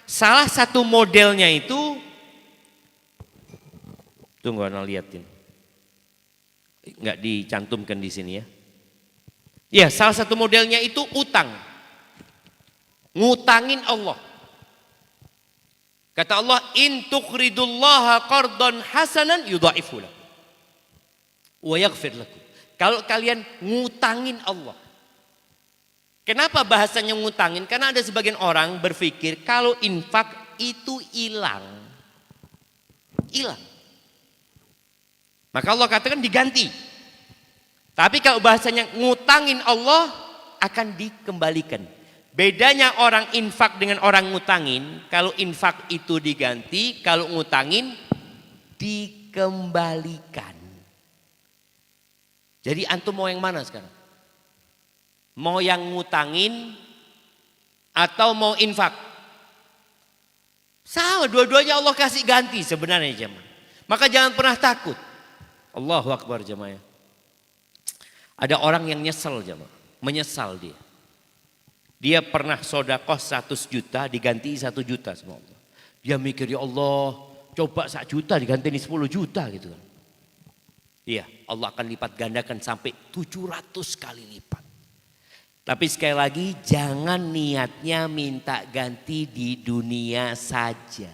Speaker 2: Salah satu modelnya itu, tunggu ana liatin, nggak dicantumkan di sini ya. Ya, salah satu modelnya itu utang, ngutangin Allah. Kata Allah, in tuqridullaha qardan hasanan yudha'ifu lakum wa yaghfir lakum. Kalau kalian ngutangin Allah. Kenapa bahasanya ngutangin? Karena ada sebagian orang berpikir kalau infak itu hilang. Hilang. Maka Allah katakan diganti. Tapi kalau bahasanya ngutangin Allah akan dikembalikan. Bedanya orang infak dengan orang ngutangin, kalau infak itu diganti, kalau ngutangin dikembalikan. Jadi antum mau yang mana sekarang? Mau yang ngutangin atau mau infak? Sama, dua-duanya Allah kasih ganti sebenarnya jemaah. Maka jangan pernah takut. Allahu Akbar jemaah. Ada orang yang nyesel jemaah, menyesal dia. Dia pernah sodakoh 100 juta diganti 1 juta sama Allah. Dia mikir, ya Allah, coba 1 juta diganti 10 juta gitu kan. Iya, Allah akan lipat gandakan sampai 700 kali lipat. Tapi sekali lagi jangan niatnya minta ganti di dunia saja.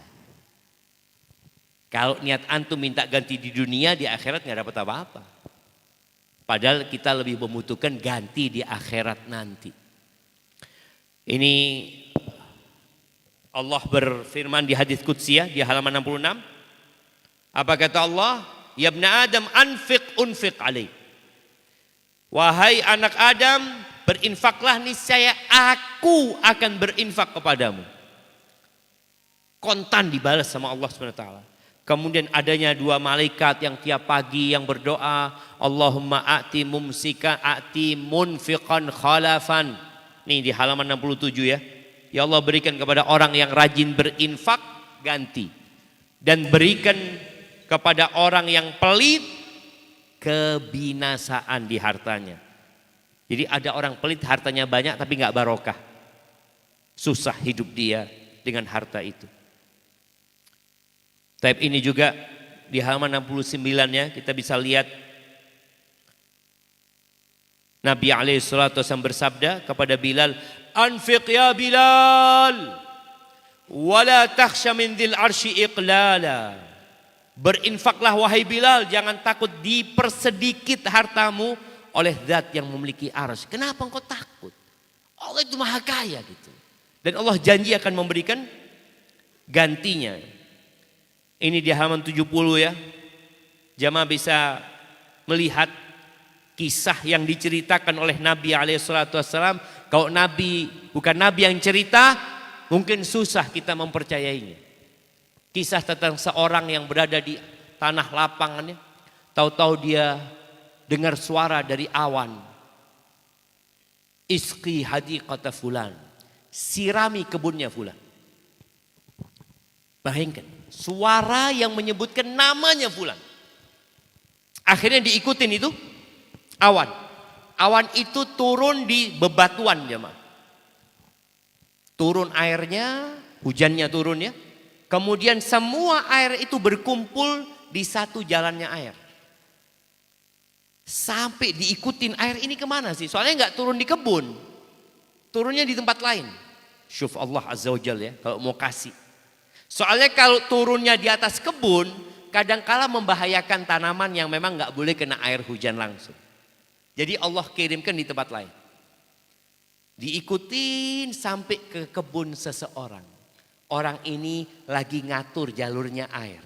Speaker 2: Kalau niat antum minta ganti di dunia, di akhirat nggak dapat apa-apa. Padahal kita lebih membutuhkan ganti di akhirat nanti. Ini Allah berfirman di hadis Qudsiyah di halaman 66. Apa kata Allah? Ya ibn Adam anfiq unfiq alaih. Wahai anak Adam, berinfaklah niscaya aku akan berinfak kepadamu. Kontan dibalas sama Allah SWT. Kemudian adanya 2 malaikat yang tiap pagi yang berdoa, Allahumma a'ti mumsika a'ti munfiqan khalafan. Nih di halaman 67 ya. Ya Allah, berikan kepada orang yang rajin berinfak ganti. Dan berikan kepada orang yang pelit kebinasaan di hartanya. Jadi ada orang pelit hartanya banyak tapi nggak barokah. Susah hidup dia dengan harta itu. Tapi ini juga di halaman 69 ya, kita bisa lihat Nabi SAW bersabda kepada Bilal, anfiq ya Bilal, wala takhsha min dzil arsy iqlala. Berinfaklah wahai Bilal, jangan takut dipersedikit hartamu oleh zat yang memiliki arsy. Kenapa engkau takut? Allah itu maha kaya gitu. Dan Allah janji akan memberikan gantinya. Ini di halaman 70 ya. Jamaah bisa melihat kisah yang diceritakan oleh Nabi SAW. Kalau Nabi bukan Nabi yang cerita, mungkin susah kita mempercayainya. Kisah tentang seorang yang berada di tanah lapangannya, tahu-tahu dia dengar suara dari awan. Isqi hadiqata fulan, sirami kebunnya fulan. Bayangkan, suara yang menyebutkan namanya fulan. Akhirnya diikutin itu awan. Awan itu turun di bebatuan jemaah. Turun airnya, hujannya turun ya. Kemudian semua air itu berkumpul di satu jalannya air. Sampai diikutin air ini kemana sih? Soalnya nggak turun di kebun. Turunnya di tempat lain. Syuf Allah Azza wa Jalla ya, kalau mau kasih. Soalnya kalau turunnya di atas kebun, kadangkala membahayakan tanaman yang memang nggak boleh kena air hujan langsung. Jadi Allah kirimkan di tempat lain. Diikutin sampai ke kebun seseorang. Orang ini lagi ngatur jalurnya air.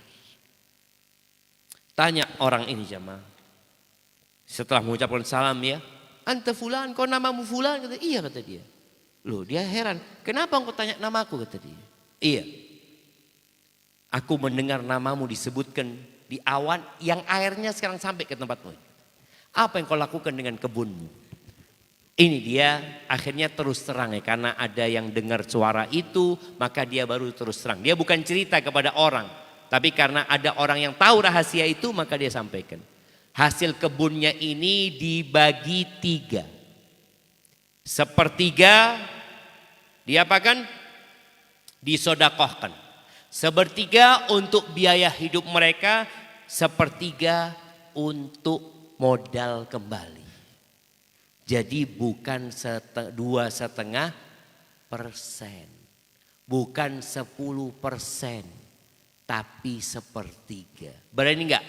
Speaker 2: Tanya orang ini jemaah. Setelah mengucapkan salam ya, anta fulan, kau namamu fulan? Kata, iya kata dia. Loh dia heran, kenapa engkau tanya namaku kata dia. Iya. Aku mendengar namamu disebutkan di awan yang airnya sekarang sampai ke tempatmu. Apa yang kau lakukan dengan kebunmu? Ini dia akhirnya terus terang ya, karena ada yang dengar suara itu maka dia baru terus terang. Dia bukan cerita kepada orang, tapi karena ada orang yang tahu rahasia itu maka dia sampaikan. Hasil kebunnya ini dibagi 3. Sepertiga diapakan? Disodakohkan. Sepertiga untuk biaya hidup mereka, sepertiga untuk modal kembali. Jadi bukan 2,5%. Bukan 10%, tapi sepertiga. Berani enggak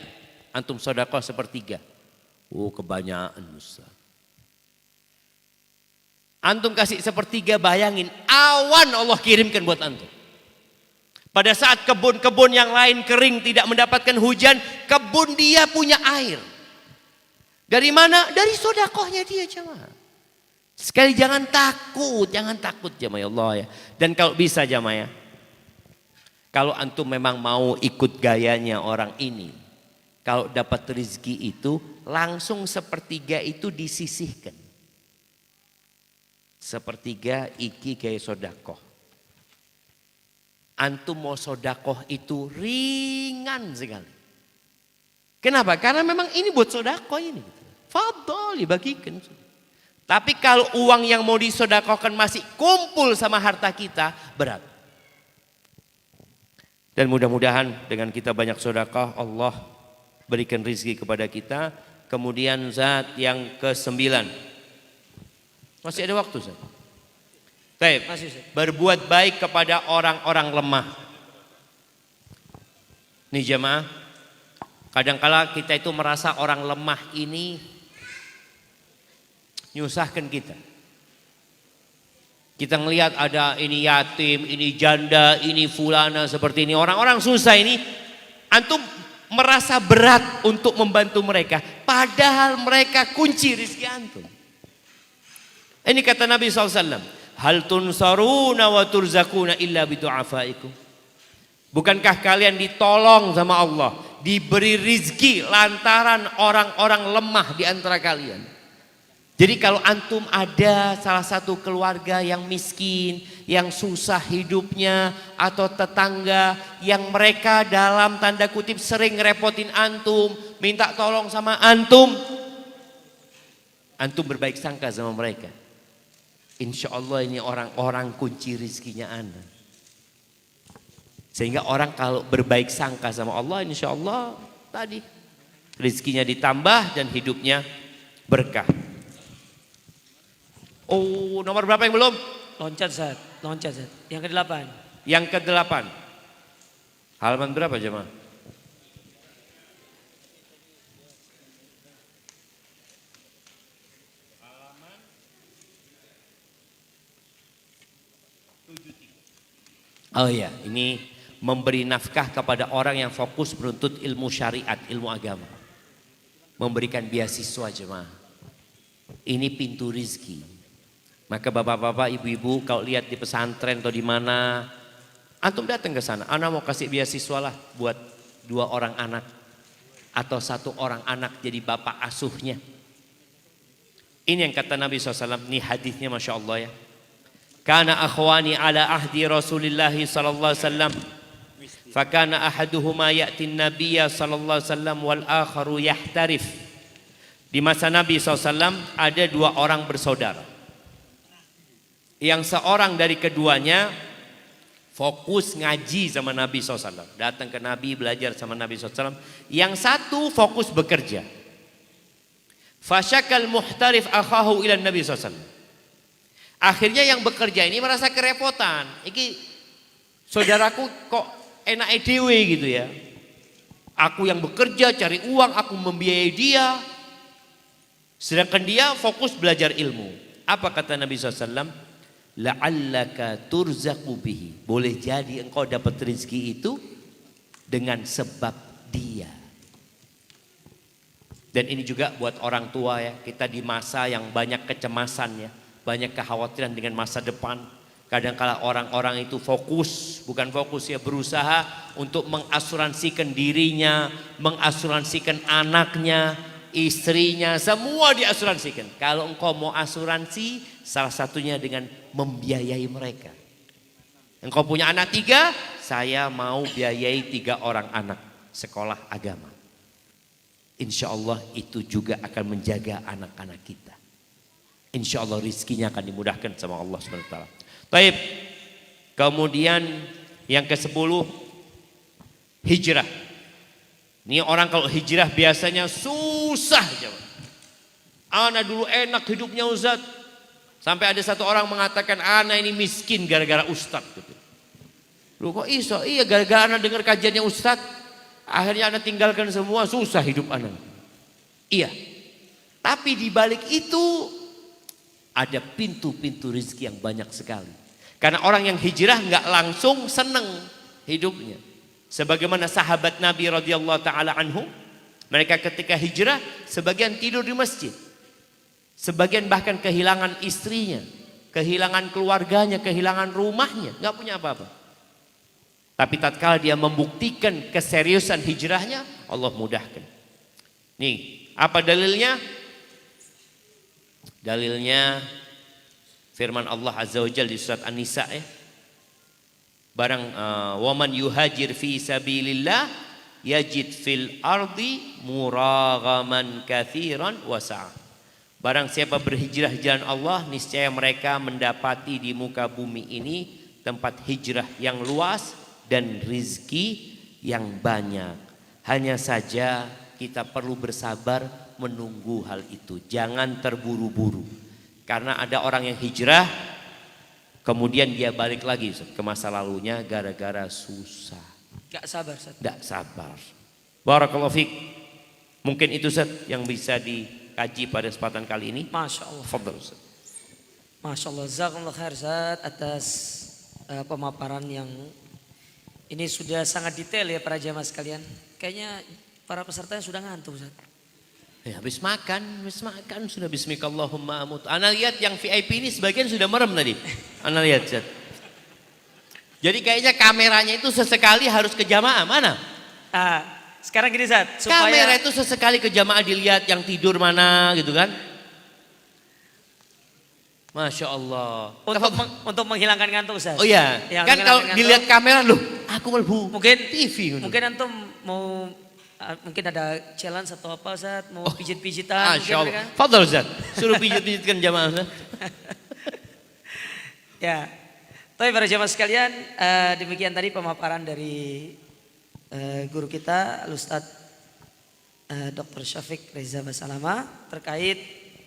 Speaker 2: antum sedekah sepertiga? Oh, kebanyakan Ustaz. Antum kasih sepertiga, bayangin awan Allah kirimkan buat antum. Pada saat kebun-kebun yang lain kering tidak mendapatkan hujan, kebun dia punya air. Dari mana? Dari sedekahnya dia jemaah. Sekali jangan takut jemaah ya Allah ya. Dan kalau bisa jemaah ya, kalau antum memang mau ikut gayanya orang ini, kalau dapat rezeki itu langsung sepertiga itu disisihkan. Sepertiga iki gaya sedekah. Antum mau sedekah itu ringan sekali. Kenapa? Karena memang ini buat sedekah ini. Fadhol dibagikan. Tapi kalau uang yang mau disedekahkan masih kumpul sama harta kita, berat. Dan mudah-mudahan dengan kita banyak sedekah, Allah berikan rezeki kepada kita. Kemudian zat yang ke-9. Masih ada waktu, Zat? Baik, berbuat baik kepada orang-orang lemah. Nih jemaah, kadangkala kita itu merasa orang lemah ini nyusahkan kita. Kita ngelihat ada ini yatim, ini janda, ini fulana seperti ini. Orang-orang susah ini, antum merasa berat untuk membantu mereka. Padahal mereka kunci rezeki antum. Ini kata Nabi SAW. Hal tunsaruna wa turzakuna illa bidu'afaikum. Bukankah kalian ditolong sama Allah, diberi rizki lantaran orang-orang lemah di antara kalian? Jadi kalau antum ada salah satu keluarga yang miskin, yang susah hidupnya, atau tetangga yang mereka dalam tanda kutip sering ngerepotin antum, minta tolong sama antum, antum berbaik sangka sama mereka. Insya Allah ini orang-orang kunci rizkinya Anda. Sehingga orang kalau berbaik sangka sama Allah, insya Allah tadi rizkinya ditambah dan hidupnya berkah. Oh, nomor berapa yang belum?
Speaker 1: Loncat Zat. Yang ke-8.
Speaker 2: Yang ke-8. Halaman berapa jemaah? Oh ya, ini memberi nafkah kepada orang yang fokus menuntut ilmu syariat, ilmu agama. Memberikan beasiswa jemaah. Ini pintu rizki. Maka bapak-bapak, ibu-ibu kalau lihat di pesantren atau di mana, antum datang ke sana. Ana mau kasih beasiswa lah buat 2 orang anak atau 1 orang anak jadi bapak asuhnya. Ini yang kata Nabi SAW, ini hadisnya Masya Allah ya. Kana akhwani ala ahdi Rasulillah sallallahu alaihi wasallam. Fakana ahaduhuma ya'ti an-nabiyya sallallahu alaihi wasallam wal akharu yahtarif. Di masa Nabi SAW ada 2 orang bersaudara. Yang seorang dari keduanya fokus ngaji sama Nabi SAW. Datang ke Nabi, belajar sama Nabi SAW. Yang satu fokus bekerja. Fasyakal muhtarif akhahu ila Nabi SAW. Akhirnya yang bekerja ini merasa kerepotan. Iki saudaraku kok enak dewe gitu ya. Aku yang bekerja cari uang, aku membiayai dia. Sedangkan dia fokus belajar ilmu. Apa kata Nabi SAW? La'allaka turzaqu bihi. Boleh jadi engkau dapat rezeki itu dengan sebab dia. Dan ini juga buat orang tua ya. Kita di masa yang banyak kecemasan ya. Banyak kekhawatiran dengan masa depan. Kadang-kala orang-orang itu fokus, bukan fokus ya, berusaha untuk mengasuransikan dirinya, mengasuransikan anaknya, istrinya, semua diasuransikan. Kalau engkau mau asuransi, salah satunya dengan membiayai mereka. Engkau punya anak 3, saya mau biayai 3 orang anak sekolah agama. Insya Allah itu juga akan menjaga anak-anak kita. Insya Allah rizkinya akan dimudahkan sama Allah SWT. Taib. Kemudian yang ke-10 hijrah. Ini orang kalau hijrah biasanya susah. Ana dulu enak hidupnya Ustaz. Sampai ada satu orang mengatakan ana ini miskin gara-gara Ustaz. Gitu. Loh kok iso? Iya gara-gara anak dengar kajiannya Ustadz, akhirnya anak tinggalkan semua, susah hidup anak. Iya. Tapi di balik itu ada pintu-pintu rezeki yang banyak sekali. Karena orang yang hijrah nggak langsung seneng hidupnya. Sebagaimana sahabat Nabi radhiyallahu taala anhum, mereka ketika hijrah sebagian tidur di masjid. Sebagian bahkan kehilangan istrinya, kehilangan keluarganya, kehilangan rumahnya, nggak punya apa-apa. Tapi tatkala dia membuktikan keseriusan hijrahnya, Allah mudahkan. Nih, apa dalilnya? Dalilnya firman Allah Azza wa Jalla di surat An-Nisa ya. Barang waman yuhajir fi sabilillah yajid fil ardi muragaman katsiran wasa'a. Barang siapa berhijrah jalan Allah, niscaya mereka mendapati di muka bumi ini tempat hijrah yang luas dan rizki yang banyak. Hanya saja kita perlu bersabar menunggu hal itu. Jangan terburu-buru. Karena ada orang yang hijrah, kemudian dia balik lagi ke masa lalunya gara-gara susah.
Speaker 1: Gak sabar Ustaz.
Speaker 2: Gak sabar. Barakallahu fiik. Mungkin itu Ustaz yang bisa dikaji pada kesempatan kali ini.
Speaker 1: Masya Allah.
Speaker 2: Fadhal Ustaz.
Speaker 1: Masya Allah. Jazakumullah khair Ustaz atas pemaparan yang ini sudah sangat detail ya para jamaah sekalian. Kayaknya para pesertanya sudah ngantuk Ustaz.
Speaker 2: Ya, habis makan sudah bismikallahumma amut. Ana lihat yang VIP ini sebagian sudah merem tadi. Ana lihat Ustaz. Jadi kayaknya kameranya itu sesekali harus ke jamaah mana?
Speaker 1: Sekarang gini Ustaz,
Speaker 2: Kamera itu sesekali ke jamaah dilihat yang tidur mana gitu kan? Masya Allah.
Speaker 1: Untuk menghilangkan ngantuk Ustaz.
Speaker 2: Oh iya,
Speaker 1: Ya,
Speaker 2: kan kalau dilihat kamera loh, aku melbu.
Speaker 1: Mungkin
Speaker 2: TV.
Speaker 1: Mungkin antum mau mungkin ada challenge atau apa Ustaz, mau pijit-pijitan.
Speaker 2: Masya
Speaker 1: mungkin,
Speaker 2: Allah.
Speaker 1: kan?
Speaker 2: Fadhal Ustaz, suruh pijit-pijitkan jamaah Ustaz.
Speaker 1: Ya, tapi para jamaah sekalian, demikian tadi pemaparan dari guru kita, Ustadz Dr. Syafiq Reza Basalama terkait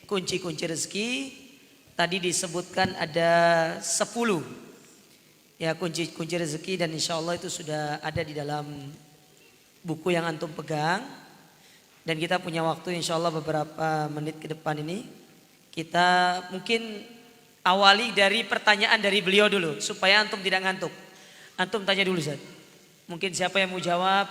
Speaker 1: kunci-kunci rezeki. Tadi disebutkan ada 10 ya kunci-kunci rezeki dan insya Allah itu sudah ada di dalam buku yang antum pegang. Dan kita punya waktu insya Allah beberapa menit ke depan ini. Kita mungkin awali dari pertanyaan dari beliau dulu supaya antum tidak ngantuk. Antum tanya dulu Ustaz. Mungkin siapa yang mau jawab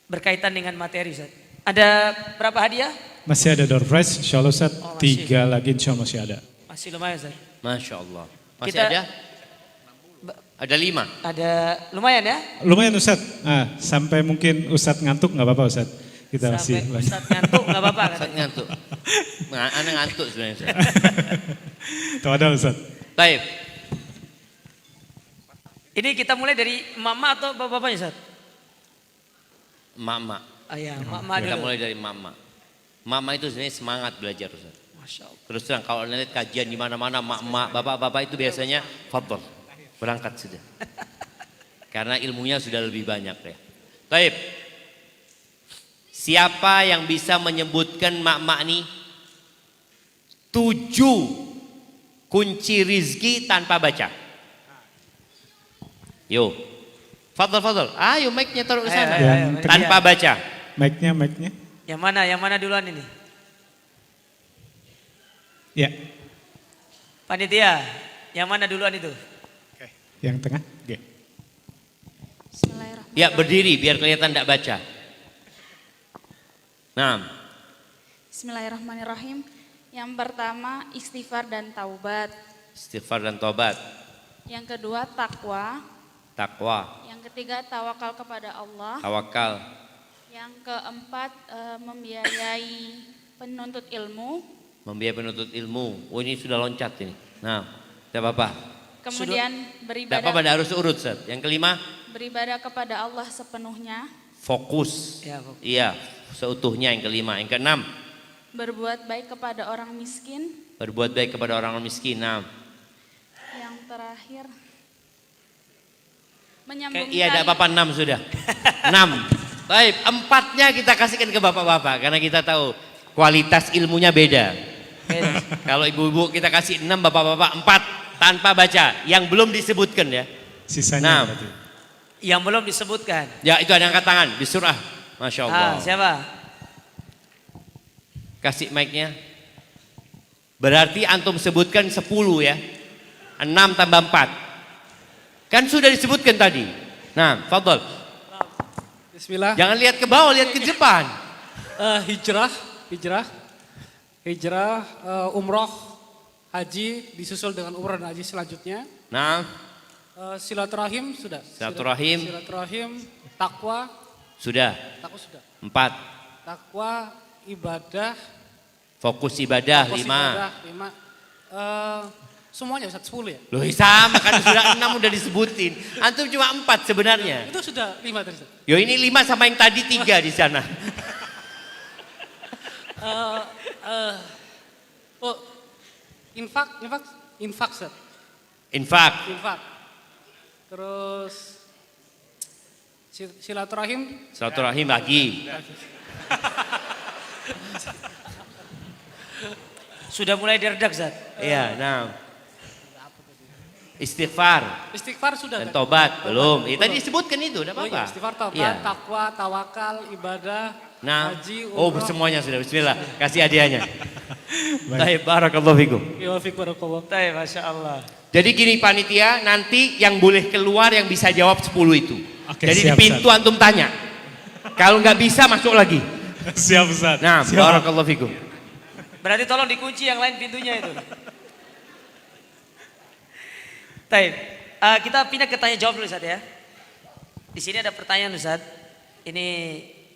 Speaker 1: berkaitan dengan materi Ustaz. Ada berapa hadiah?
Speaker 3: Masih ada door prize, insya Allah Ustaz.
Speaker 1: Oh, masih.
Speaker 3: 3 lagi insya Allah masih ada.
Speaker 1: Masih lumayan Ustaz.
Speaker 2: Masya Allah. Masih
Speaker 1: Kita-
Speaker 2: ada? Ada 5.
Speaker 1: Ada lumayan ya?
Speaker 3: Lumayan Ustaz. Sampai mungkin Ustaz ngantuk nggak apa-apa Ustaz. Kita masih
Speaker 1: Sampai
Speaker 3: banyak.
Speaker 1: Ustaz ngantuk nggak apa-apa
Speaker 2: Ustaz
Speaker 1: katanya.
Speaker 2: ngantuk. Anak ngantuk sebenarnya Ustaz.
Speaker 3: Tuh ada Ustaz.
Speaker 2: Baik.
Speaker 1: Ini kita mulai dari mama atau bapak-bapaknya Ustaz?
Speaker 2: Mama.
Speaker 1: Ya, mama
Speaker 2: Kita
Speaker 1: dulu.
Speaker 2: mulai dari mama. Mama itu sebenarnya semangat belajar Ustaz.
Speaker 1: Masya Allah.
Speaker 2: Terus terang kalau lihat kajian di mana-mana mak-mak, bapak-bapak itu biasanya fadhol. Berangkat sudah. Karena ilmunya sudah lebih banyak ya. Baik. Siapa yang bisa menyebutkan mak-mak nih 7 kunci rizki tanpa baca? Yo. Fadhol. Ayo mic-nya taruh ke sana.
Speaker 1: Ayo,
Speaker 2: Tanpa baca.
Speaker 3: Mic-nya.
Speaker 1: Yang mana? Yang mana duluan ini?
Speaker 3: Ya,
Speaker 1: Panitia. Yang mana duluan itu?
Speaker 3: yang tengah. Oke.
Speaker 6: Bismillahirrahmanirrahim.
Speaker 2: Ya berdiri biar kelihatan tidak baca. Nah,
Speaker 8: Bismillahirrahmanirrahim. Yang pertama istighfar dan taubat.
Speaker 2: istighfar dan tobat,
Speaker 8: Yang kedua takwa.
Speaker 2: takwa,
Speaker 8: Yang ketiga tawakal kepada Allah.
Speaker 2: tawakal,
Speaker 8: Yang keempat membiayai penuntut ilmu.
Speaker 2: membiayai penuntut ilmu. Oh ini sudah loncat ini. Nah, tidak apa-apa.
Speaker 8: Kemudian
Speaker 2: Tidak apa-apa, tidak harus urut. Ustaz. Yang kelima,
Speaker 8: beribadah kepada Allah sepenuhnya.
Speaker 2: fokus.
Speaker 1: Ya, fokus.
Speaker 2: Iya, seutuhnya yang kelima. Yang keenam,
Speaker 8: Berbuat baik kepada orang miskin.
Speaker 2: berbuat baik kepada orang miskin. Nah,
Speaker 8: Yang terakhir menyambung
Speaker 2: iya tidak
Speaker 8: tali-
Speaker 2: apa-apa 6 sudah. 6. Baik, 4-nya kita kasihkan ke bapak-bapak karena kita tahu kualitas ilmunya beda. Kalau ibu-ibu kita kasih 6, bapak-bapak 4 tanpa baca. Yang belum disebutkan ya.
Speaker 3: Sisanya
Speaker 2: Nah.
Speaker 3: berarti.
Speaker 1: Yang belum disebutkan.
Speaker 2: Ya itu ada angkat tangan di surah. Masya Allah.
Speaker 1: Siapa?
Speaker 2: Kasih mic-nya. Berarti antum sebutkan 10 ya. 6 tambah 4. Kan sudah disebutkan tadi. Nah, fadol.
Speaker 9: Bismillah.
Speaker 2: Jangan lihat ke bawah, lihat ke depan.
Speaker 9: Hijrah, umroh, haji disusul dengan umroh dan haji selanjutnya.
Speaker 2: Nah,
Speaker 9: Silaturahim sudah.
Speaker 2: Silaturahim.
Speaker 9: Silaturahim, takwa
Speaker 2: sudah.
Speaker 9: sudah.
Speaker 2: 4.
Speaker 9: Takwa, ibadah,
Speaker 2: Fokus ibadah
Speaker 9: fokus
Speaker 2: 5.
Speaker 9: ibadah, 5. Semuanya Ustaz 10 ya?
Speaker 2: Loh sama kan sudah 6 udah disebutin. Antum cuma 4 sebenarnya.
Speaker 9: Itu sudah 5 tadi Ustaz.
Speaker 2: Yo ini 5 sama yang tadi 3 di sana.
Speaker 9: Oh, infak Ustaz.
Speaker 2: Infak.
Speaker 9: Infak. Terus silaturahim.
Speaker 2: Silaturahim lagi.
Speaker 1: Sudah mulai diredak, Zat.
Speaker 2: Iya, nah. Istighfar
Speaker 9: Istighfar sudah.
Speaker 2: dan
Speaker 9: tadi.
Speaker 2: tobat belum. Tadi disebutkan itu, enggak
Speaker 9: Oh iya,
Speaker 2: apa-apa.
Speaker 9: istighfar, tobat,
Speaker 2: Iya.
Speaker 9: takwa, tawakal, ibadah,
Speaker 2: Nah,
Speaker 9: haji,
Speaker 2: oh
Speaker 9: umroh.
Speaker 2: semuanya sudah. Bismillah, kasih hadiahnya. Baik, barakallahu fikum.
Speaker 9: Wafik barakallah.
Speaker 1: Baik, Masya Allah.
Speaker 2: Jadi gini panitia, nanti yang boleh keluar yang bisa jawab 10 itu.
Speaker 3: Oke,
Speaker 2: Jadi
Speaker 3: siap,
Speaker 2: di pintu antum tanya. Kalau nggak bisa masuk lagi.
Speaker 3: Siap Ustaz.
Speaker 2: Nah,
Speaker 3: Siap.
Speaker 2: barakallahu fikum.
Speaker 1: Berarti tolong dikunci yang lain pintunya itu. Baik, kita pindah ke tanya jawab dulu Ustaz ya. Di sini ada pertanyaan Ustaz. Ini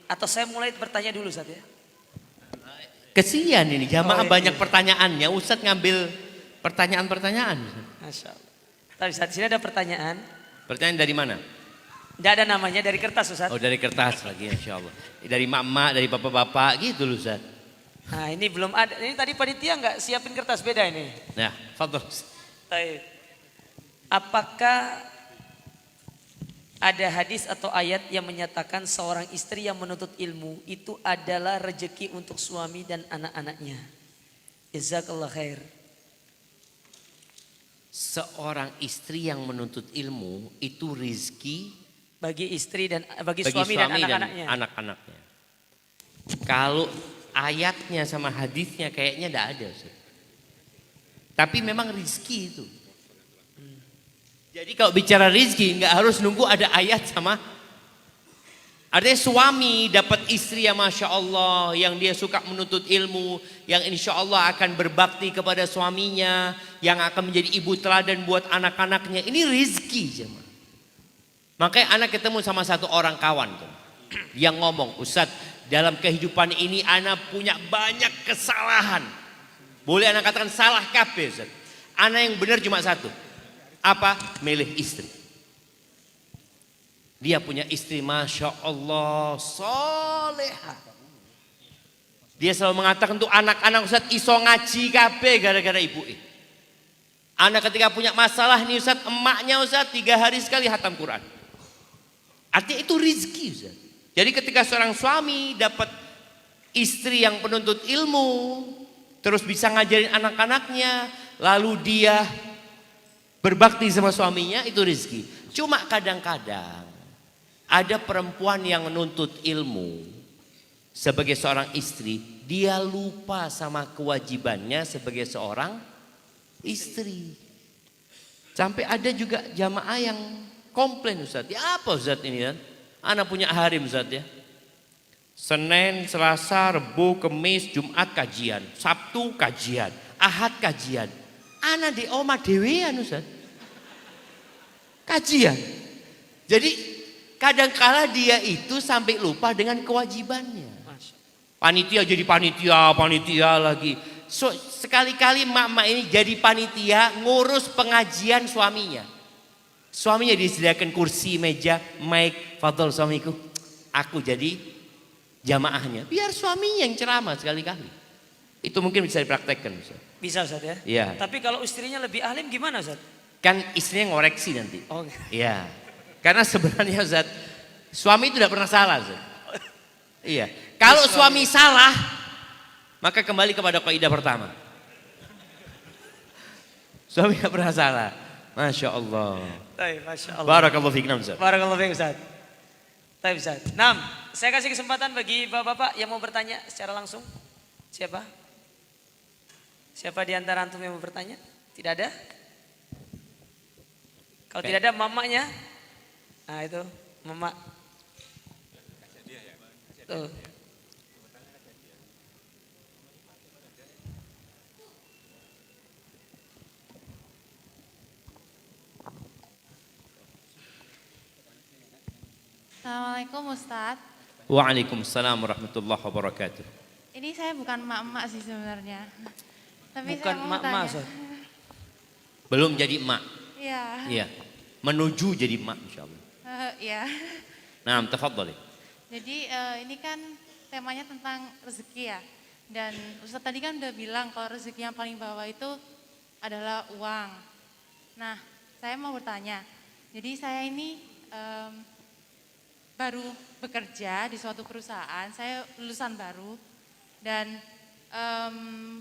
Speaker 1: atau saya mulai bertanya dulu Ustaz ya.
Speaker 2: Kesian ini jamaah
Speaker 1: Oh, iya.
Speaker 2: banyak pertanyaannya. Ustadz ngambil pertanyaan-pertanyaan.
Speaker 1: Masya Allah. Tapi Ustaz, di sini ada pertanyaan.
Speaker 2: Pertanyaan dari mana?
Speaker 1: Tidak ada namanya, dari kertas Ustaz.
Speaker 2: Oh dari kertas lagi insya Allah. Dari mak-mak, dari bapak-bapak gitu loh Ustadz.
Speaker 1: Nah ini belum ada, ini tadi panitia nggak siapin kertas, beda ini.
Speaker 2: Nah, fadhol.
Speaker 1: Baik. Apakah ada hadis atau ayat yang menyatakan seorang istri yang menuntut ilmu itu adalah rezeki untuk suami dan anak-anaknya? Jazakallah khair.
Speaker 2: Seorang istri yang menuntut ilmu itu rizki
Speaker 1: Bagi istri dan bagi
Speaker 2: bagi
Speaker 1: suami dan anak-anaknya.
Speaker 2: anak-anaknya. Kalau ayatnya sama hadisnya kayaknya tidak ada. Ustaz. Tapi memang rizki itu. Jadi kalau bicara rizki nggak harus nunggu ada ayat sama. Artinya suami dapat istri yang Masya Allah, yang dia suka menuntut ilmu, yang insya Allah akan berbakti kepada suaminya, yang akan menjadi ibu teladan buat anak-anaknya. Ini rizki jemaah. Makanya anak ketemu sama satu orang kawan tuh, yang ngomong, Ustadz dalam kehidupan ini anak punya banyak kesalahan. Boleh anak katakan salah kabeh Ustadz. Anak yang benar cuma satu. Apa? Milih istri. Dia punya istri Masya Allah soleha. Dia selalu mengatakan tuh anak-anak Ustadz iso ngaji kabeh gara-gara ibu. Anak ketika punya masalah nih Ustadz, emaknya Ustadz 3 hari sekali hatam Quran. Artinya itu rizki Ustadz. Jadi ketika seorang suami dapat istri yang penuntut ilmu, terus bisa ngajarin anak-anaknya, lalu dia berbakti sama suaminya, itu rizki. Cuma kadang-kadang ada perempuan yang menuntut ilmu sebagai seorang istri, dia lupa sama kewajibannya sebagai seorang istri. Sampai ada juga jamaah yang komplain Ustaz, ya apa Ustaz ini kan? Anak punya harim Ustaz ya. Senin, Selasa, Rebu, Kemis, Jumat kajian, Sabtu kajian, Ahad kajian. Anak di oma dewean Ustaz. Kajian. Jadi kadangkala dia itu sampai lupa dengan kewajibannya. Panitia jadi panitia lagi. So, sekali-kali mak-mak ini jadi panitia ngurus pengajian suaminya. Suaminya disediakan kursi, meja, mic, fadhol suamiku. Aku jadi jamaahnya. Biar suaminya yang ceramah sekali-kali. Itu mungkin bisa dipraktekkan Ustaz.
Speaker 1: Bisa Ustaz ya?
Speaker 2: Iya.
Speaker 1: Tapi kalau istrinya lebih alim gimana Ustaz?
Speaker 2: Kan istrinya ngoreksi nanti.
Speaker 1: Oh,
Speaker 2: Iya. Karena sebenarnya Ustaz, suami itu tidak pernah salah Ustaz. Iya. Kalau suami salah, maka kembali kepada kaidah pertama. Suami tidak pernah salah. Masya Allah.
Speaker 1: Baik, Masya Allah.
Speaker 2: Barakallahu fiik. Naam, Ustaz.
Speaker 1: Barakallahu fiik Ustaz. Baik Ustaz. Saya kasih kesempatan bagi bapak-bapak yang mau bertanya secara langsung. Siapa? Siapa di antara antum yang mau bertanya? Tidak ada? Kalau tidak ada mamanya. Nah itu, mama. Tuh.
Speaker 8: Assalamualaikum Ustadz.
Speaker 2: Waalaikumsalam warahmatullahi wabarakatuh.
Speaker 8: Ini saya bukan emak-emak sih sebenarnya. Tapi
Speaker 1: Bukan
Speaker 8: saya mau
Speaker 1: emak-emak,
Speaker 8: tanya.
Speaker 1: Ustaz.
Speaker 2: Belum jadi emak.
Speaker 8: Iya.
Speaker 2: Iya. Menuju jadi emak insyaallah.
Speaker 8: Iya.
Speaker 2: Naam, tafadhali.
Speaker 8: Jadi ini kan temanya tentang rezeki ya. Dan Ustadz tadi kan udah bilang kalau rezeki yang paling bawah itu adalah uang. Nah, saya mau bertanya. Jadi saya ini baru bekerja di suatu perusahaan, saya lulusan baru dan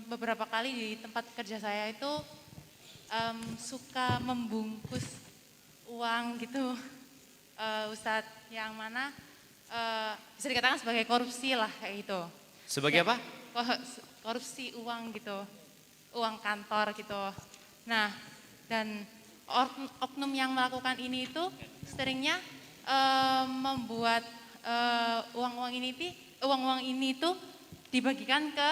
Speaker 8: beberapa kali di tempat kerja saya itu suka membungkus uang gitu, Ustadz, yang mana bisa dikatakan sebagai korupsi lah kayak gitu.
Speaker 2: Sebagai apa?
Speaker 8: Korupsi uang gitu, uang kantor gitu. Nah, dan oknum yang melakukan ini itu seringnya membuat uang-uang ini tuh dibagikan ke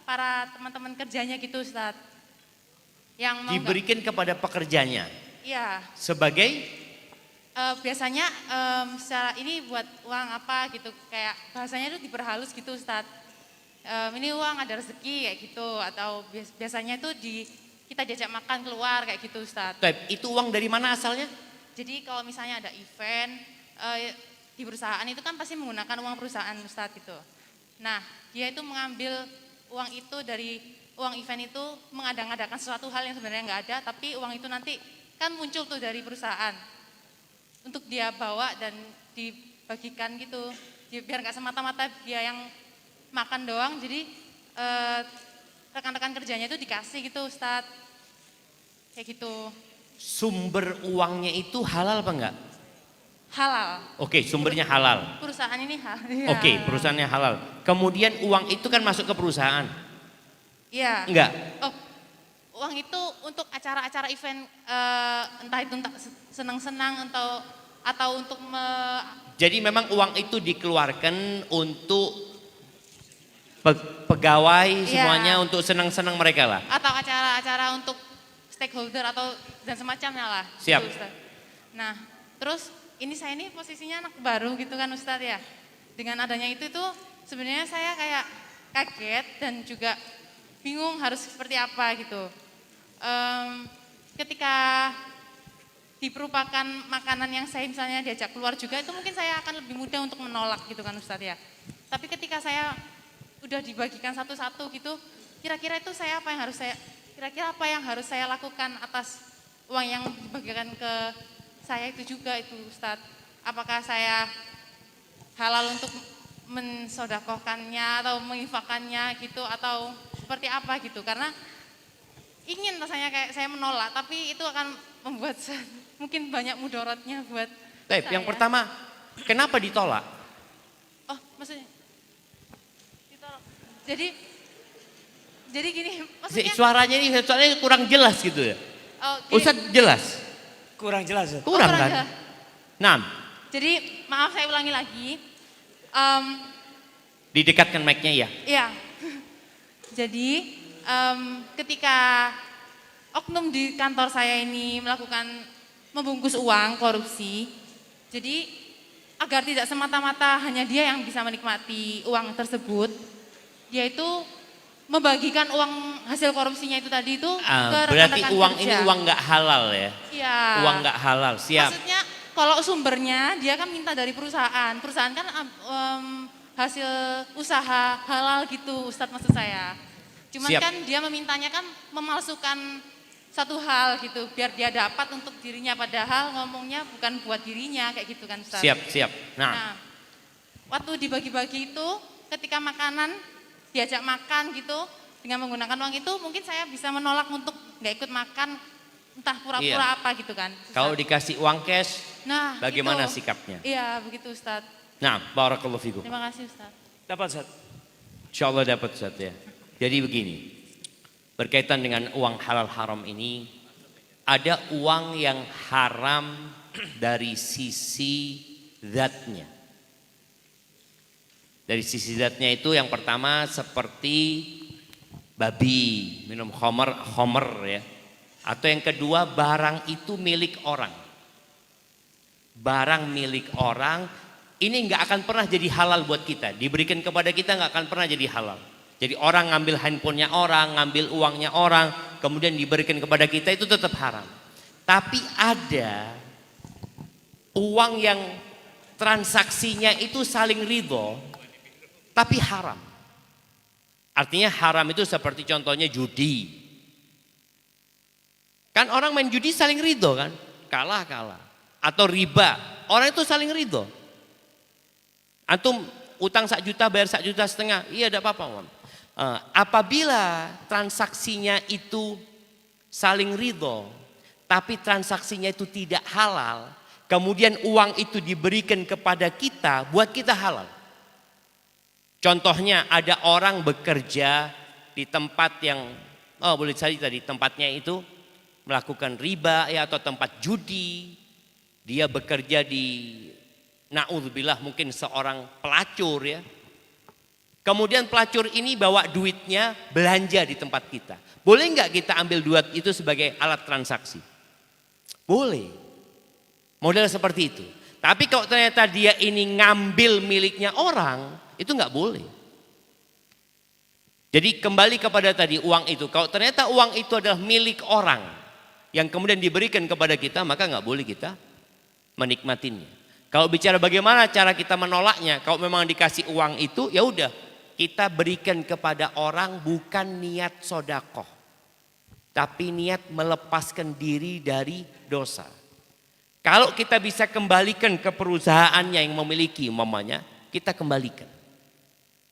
Speaker 8: para teman-teman kerjanya gitu, Ustadz. Yang mau
Speaker 2: Diberikan kepada pekerjanya.
Speaker 8: Iya.
Speaker 2: Sebagai
Speaker 8: Biasanya secara ini buat uang apa gitu, kayak bahasanya itu diperhalus gitu, Ustadz. Ini uang ada rezeki kayak gitu, atau biasanya itu kita diajak makan keluar kayak gitu, Ustadz.
Speaker 2: itu uang dari mana asalnya?
Speaker 8: Jadi kalau misalnya ada event di perusahaan itu kan pasti menggunakan uang perusahaan, Ustadz gitu. Nah, dia itu mengambil uang itu dari uang event itu, mengadang-adakan sesuatu hal yang sebenarnya nggak ada, tapi uang itu nanti kan muncul tuh dari perusahaan untuk dia bawa dan dibagikan gitu. Biar nggak semata-mata dia yang makan doang, jadi rekan-rekan kerjanya itu dikasih gitu, Ustadz. Kayak gitu.
Speaker 2: Sumber uangnya itu halal apa enggak?
Speaker 8: Halal.
Speaker 2: Oke, sumbernya halal.
Speaker 8: Perusahaan ini halal.
Speaker 2: Oke, perusahaannya halal. Kemudian uang itu kan masuk ke perusahaan.
Speaker 8: Iya.
Speaker 2: Enggak?
Speaker 8: Oh, uang itu untuk acara-acara event, entah itu senang-senang atau untuk
Speaker 2: Jadi memang uang itu dikeluarkan untuk pegawai semuanya, untuk senang-senang mereka lah.
Speaker 8: atau acara-acara untuk stakeholder dan semacamnya lah.
Speaker 2: Siap.
Speaker 8: Gitu, Ustadz. Nah, terus saya ini posisinya anak baru gitu kan, Ustadz ya. Dengan adanya itu sebenarnya saya kayak kaget dan juga bingung harus seperti apa gitu. Ketika diperupakan makanan yang saya misalnya diajak keluar juga, itu mungkin saya akan lebih mudah untuk menolak gitu kan, Ustadz ya. Tapi ketika saya udah dibagikan satu-satu gitu, kira-kira apa yang harus saya lakukan atas uang yang dibagikan ke saya itu juga itu, Ustadz. Apakah saya halal untuk mensodakohkannya atau menginfakannya gitu, atau seperti apa gitu. Karena ingin rasanya kayak saya menolak, tapi itu akan membuat mungkin banyak mudaratnya buat saya.
Speaker 2: Yang pertama, kenapa ditolak?
Speaker 8: Oh, maksudnya ditolak. Jadi gini, maksudnya
Speaker 2: Suaranya ini soalnya kurang jelas gitu ya. Ustadz jelas?
Speaker 1: Kurang jelas.
Speaker 2: Kurang kan?
Speaker 8: jelas.
Speaker 2: Nah,
Speaker 8: Jadi maaf, saya ulangi lagi.
Speaker 2: didekatkan mic-nya ya.
Speaker 8: Iya. Jadi ketika oknum di kantor saya ini membungkus uang korupsi, jadi agar tidak semata-mata hanya dia yang bisa menikmati uang tersebut, dia itu membagikan uang hasil korupsinya itu tadi itu ke
Speaker 2: Berarti
Speaker 8: rekan-rekan
Speaker 2: uang
Speaker 8: kerja.
Speaker 2: ini uang nggak halal ya?
Speaker 8: Iya.
Speaker 2: Uang nggak halal, siap.
Speaker 8: Maksudnya kalau sumbernya dia kan minta dari perusahaan kan hasil usaha halal gitu, Ustadz, maksud saya. Cuman
Speaker 2: Siap.
Speaker 8: kan dia memintanya kan memalsukan satu hal gitu, biar dia dapat untuk dirinya, padahal ngomongnya bukan buat dirinya kayak gitu kan, Ustadz.
Speaker 2: Siap.
Speaker 8: Nah, waktu dibagi-bagi itu, ketika diajak makan gitu, dengan menggunakan uang itu, mungkin saya bisa menolak untuk nggak ikut makan entah pura-pura
Speaker 2: Iya.
Speaker 8: apa gitu kan. Ustadz.
Speaker 2: Kalau dikasih uang cash,
Speaker 8: Nah,
Speaker 2: bagaimana
Speaker 8: itu.
Speaker 2: sikapnya?
Speaker 8: Iya, begitu Ustadz.
Speaker 2: Nah, barakallahu fikum.
Speaker 8: Terima kasih Ustadz.
Speaker 1: Dapat Ustaz.
Speaker 2: Insya Allah dapat Ustaz ya. Jadi begini, berkaitan dengan uang halal haram ini, ada uang yang haram dari sisi zatnya. Dari sisi zatnya itu yang pertama seperti babi, minum homer ya. Atau yang kedua barang itu milik orang. Barang milik orang ini nggak akan pernah jadi halal buat kita. Diberikan kepada kita nggak akan pernah jadi halal. Jadi orang ngambil handphonenya orang, ngambil uangnya orang, kemudian diberikan kepada kita itu tetap haram. Tapi ada uang yang transaksinya itu saling ridho, tapi haram. Artinya haram itu seperti contohnya judi. Kan orang main judi saling ridho kan, kalah. Atau riba, orang itu saling ridho. Antum utang 1 juta bayar 1,5 juta, iya tidak apa-apa. Apabila transaksinya itu saling ridho, tapi transaksinya itu tidak halal, kemudian uang itu diberikan kepada kita, buat kita halal. Contohnya ada orang bekerja di tempat yang, boleh saja tadi tempatnya itu melakukan riba ya atau tempat judi. Dia bekerja di na'udzubillah mungkin seorang pelacur ya. Kemudian pelacur ini bawa duitnya belanja di tempat kita. Boleh nggak kita ambil duit itu sebagai alat transaksi? Boleh. Model seperti itu. Tapi kalau ternyata dia ini ngambil miliknya orang, itu nggak boleh. Jadi kembali kepada tadi uang itu. Kalau ternyata uang itu adalah milik orang yang kemudian diberikan kepada kita, maka nggak boleh kita menikmatinya. Kalau bicara bagaimana cara kita menolaknya, kalau memang dikasih uang itu, ya udah kita berikan kepada orang bukan niat sodakoh, tapi niat melepaskan diri dari dosa. Kalau kita bisa kembalikan ke perusahaannya yang memiliki, umpamanya, kita kembalikan.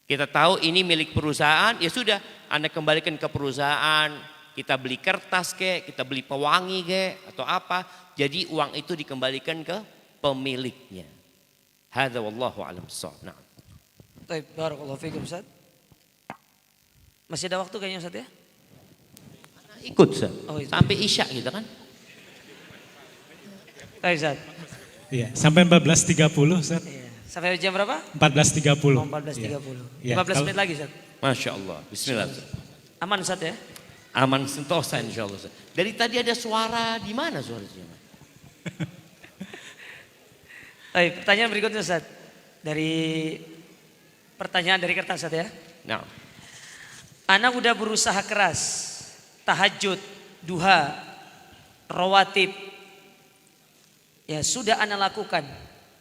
Speaker 2: Kita tahu ini milik perusahaan, ya sudah, Anda kembalikan ke perusahaan, kita beli kertas kek, kita beli pewangi kek, atau apa. Jadi uang itu dikembalikan ke pemiliknya. Hadza wallahu a'lam bissawab. Nah.
Speaker 1: Baik, barakallahu fikum Ustaz. Masih ada waktu kayaknya Ustaz ya?
Speaker 2: Ikut Ustaz.
Speaker 1: Oh, itu.
Speaker 2: Sampai Isya gitu kan?
Speaker 1: Baik Ustaz.
Speaker 3: Iya, sampai 14.30 Ustaz.
Speaker 1: Iya. Sampai jam berapa?
Speaker 3: 14.30.
Speaker 1: Oh, 14.30.
Speaker 3: Iya.
Speaker 1: 15 menit lagi Ustaz.
Speaker 2: Masya Allah. Bismillah. Ustaz.
Speaker 1: Aman Ustaz ya?
Speaker 2: Aman sentosa insya Allah. Ustaz. Dari tadi ada suara, di mana suaranya?
Speaker 1: Baik, pertanyaan berikutnya Ustaz. Dari pertanyaan dari kertas Ustaz ya.
Speaker 2: Nah.
Speaker 1: Anak udah berusaha keras, tahajud, duha, rawatib. Ya sudah anak lakukan.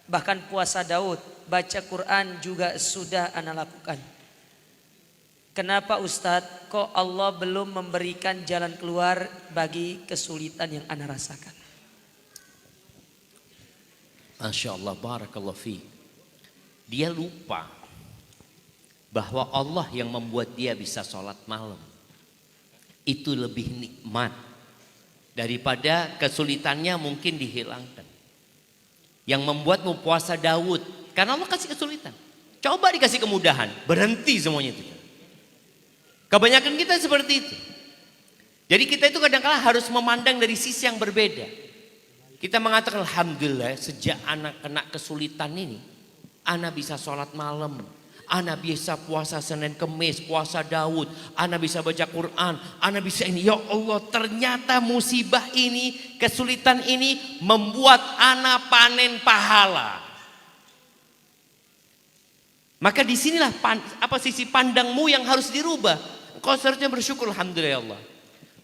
Speaker 1: Bahkan puasa Daud, baca Quran juga sudah anak lakukan. Kenapa Ustadz kok Allah belum memberikan jalan keluar bagi kesulitan yang anak rasakan?
Speaker 2: Masya Allah, barakallahu fi. Dia lupa bahwa Allah yang membuat dia bisa sholat malam. Itu lebih nikmat daripada kesulitannya mungkin dihilangkan. Yang membuatmu puasa Daud, karena Allah kasih kesulitan. Coba dikasih kemudahan, berhenti semuanya itu. Kebanyakan kita seperti itu. Jadi kita itu kadang-kadang harus memandang dari sisi yang berbeda. Kita mengatakan alhamdulillah sejak anak kena kesulitan ini, anak bisa sholat malam, anak bisa puasa Senin Kemis, puasa Daud, anak bisa baca Quran, anak bisa ini. Ya Allah, ternyata musibah ini, kesulitan ini membuat anak panen pahala. Maka disinilah sisi pandangmu yang harus dirubah. Kau seharusnya bersyukur alhamdulillah ya Allah.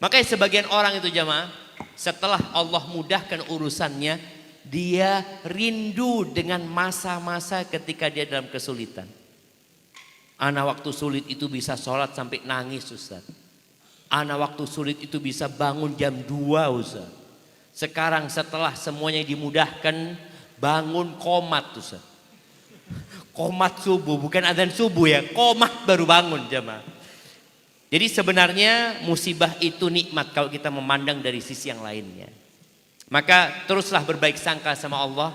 Speaker 2: Makanya sebagian orang itu jamaah, setelah Allah mudahkan urusannya, dia rindu dengan masa-masa ketika dia dalam kesulitan. Anak waktu sulit itu bisa sholat sampai nangis Ustaz. Anak waktu sulit itu bisa bangun jam 2 Ustaz. Sekarang setelah semuanya dimudahkan, bangun qomat Ustaz. Qomat subuh, bukan adzan subuh ya, qomat baru bangun jamaah. Jadi sebenarnya musibah itu nikmat kalau kita memandang dari sisi yang lainnya. Maka teruslah berbaik sangka sama Allah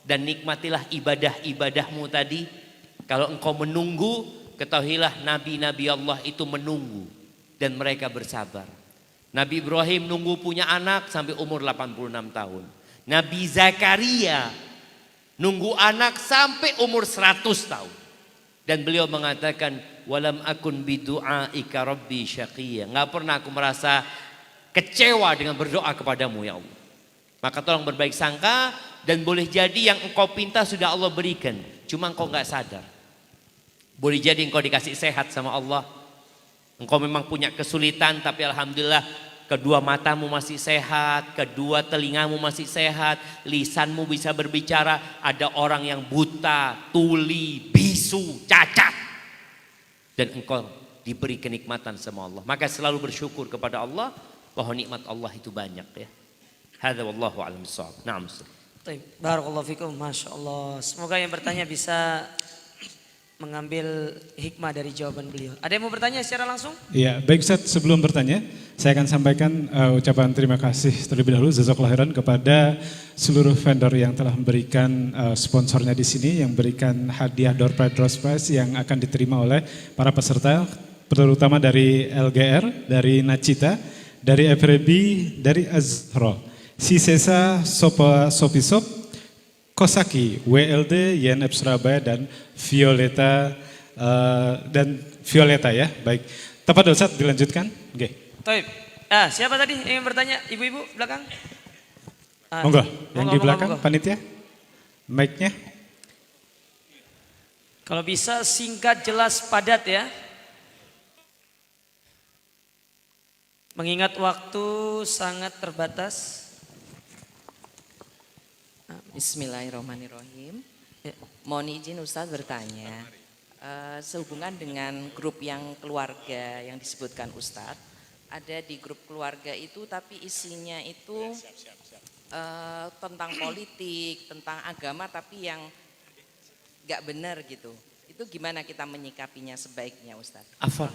Speaker 2: dan nikmatilah ibadah-ibadahmu tadi. Kalau engkau menunggu, ketahuilah nabi-nabi Allah itu menunggu dan mereka bersabar. Nabi Ibrahim nunggu punya anak sampai umur 86 tahun. Nabi Zakaria nunggu anak sampai umur 100 tahun. Dan beliau mengatakan, walam akun bidu'aika rabbi syaqiyya. Enggak pernah aku merasa kecewa dengan berdoa kepadamu ya Allah. Maka tolong berbaik sangka, dan boleh jadi yang engkau pinta sudah Allah berikan, cuma engkau enggak sadar. Boleh jadi engkau dikasih sehat sama Allah. Engkau memang punya kesulitan, tapi alhamdulillah kedua matamu masih sehat, kedua telingamu masih sehat, lisanmu bisa berbicara. Ada orang yang buta, tuli, bisu, cacat, dan engkau diberi kenikmatan sama Allah. Maka selalu bersyukur kepada Allah bahwa nikmat Allah itu banyak ya. Hadza wallahu a'lam bissawab. Na'am.
Speaker 1: Baik, barakallahu fikum, Masya Allah. Semoga yang bertanya bisa mengambil hikmah dari jawaban beliau. Ada yang mau bertanya secara langsung?
Speaker 3: Iya, baik Ustaz, sebelum bertanya, saya akan sampaikan ucapan terima kasih terlebih dahulu jazakallahu khairan kepada seluruh vendor yang telah memberikan sponsornya di sini, yang berikan hadiah door prize yang akan diterima oleh para peserta, terutama dari LGR, dari Nacita, dari FRB, dari Azhro, Sisesa, Sopisop, Kosaki, WLD, YNF Surabaya, dan Violeta ya. Baik. Tepat Ustaz, dilanjutkan. Oke.
Speaker 1: Taib. Siapa tadi yang bertanya? Ibu-ibu belakang?
Speaker 3: Monggo, yang di belakang
Speaker 1: monggo.
Speaker 3: panitia. Mic-nya.
Speaker 1: Kalau bisa singkat, jelas, padat ya. Mengingat waktu sangat terbatas.
Speaker 10: Bismillahirrahmanirrahim.
Speaker 1: Ya.
Speaker 10: Mohon izin Ustadz bertanya, sehubungan dengan grup yang keluarga yang disebutkan Ustadz, ada di grup keluarga itu tapi isinya itu tentang politik, tentang agama tapi yang gak benar gitu. Itu gimana kita menyikapinya sebaiknya Ustadz?
Speaker 2: Apa?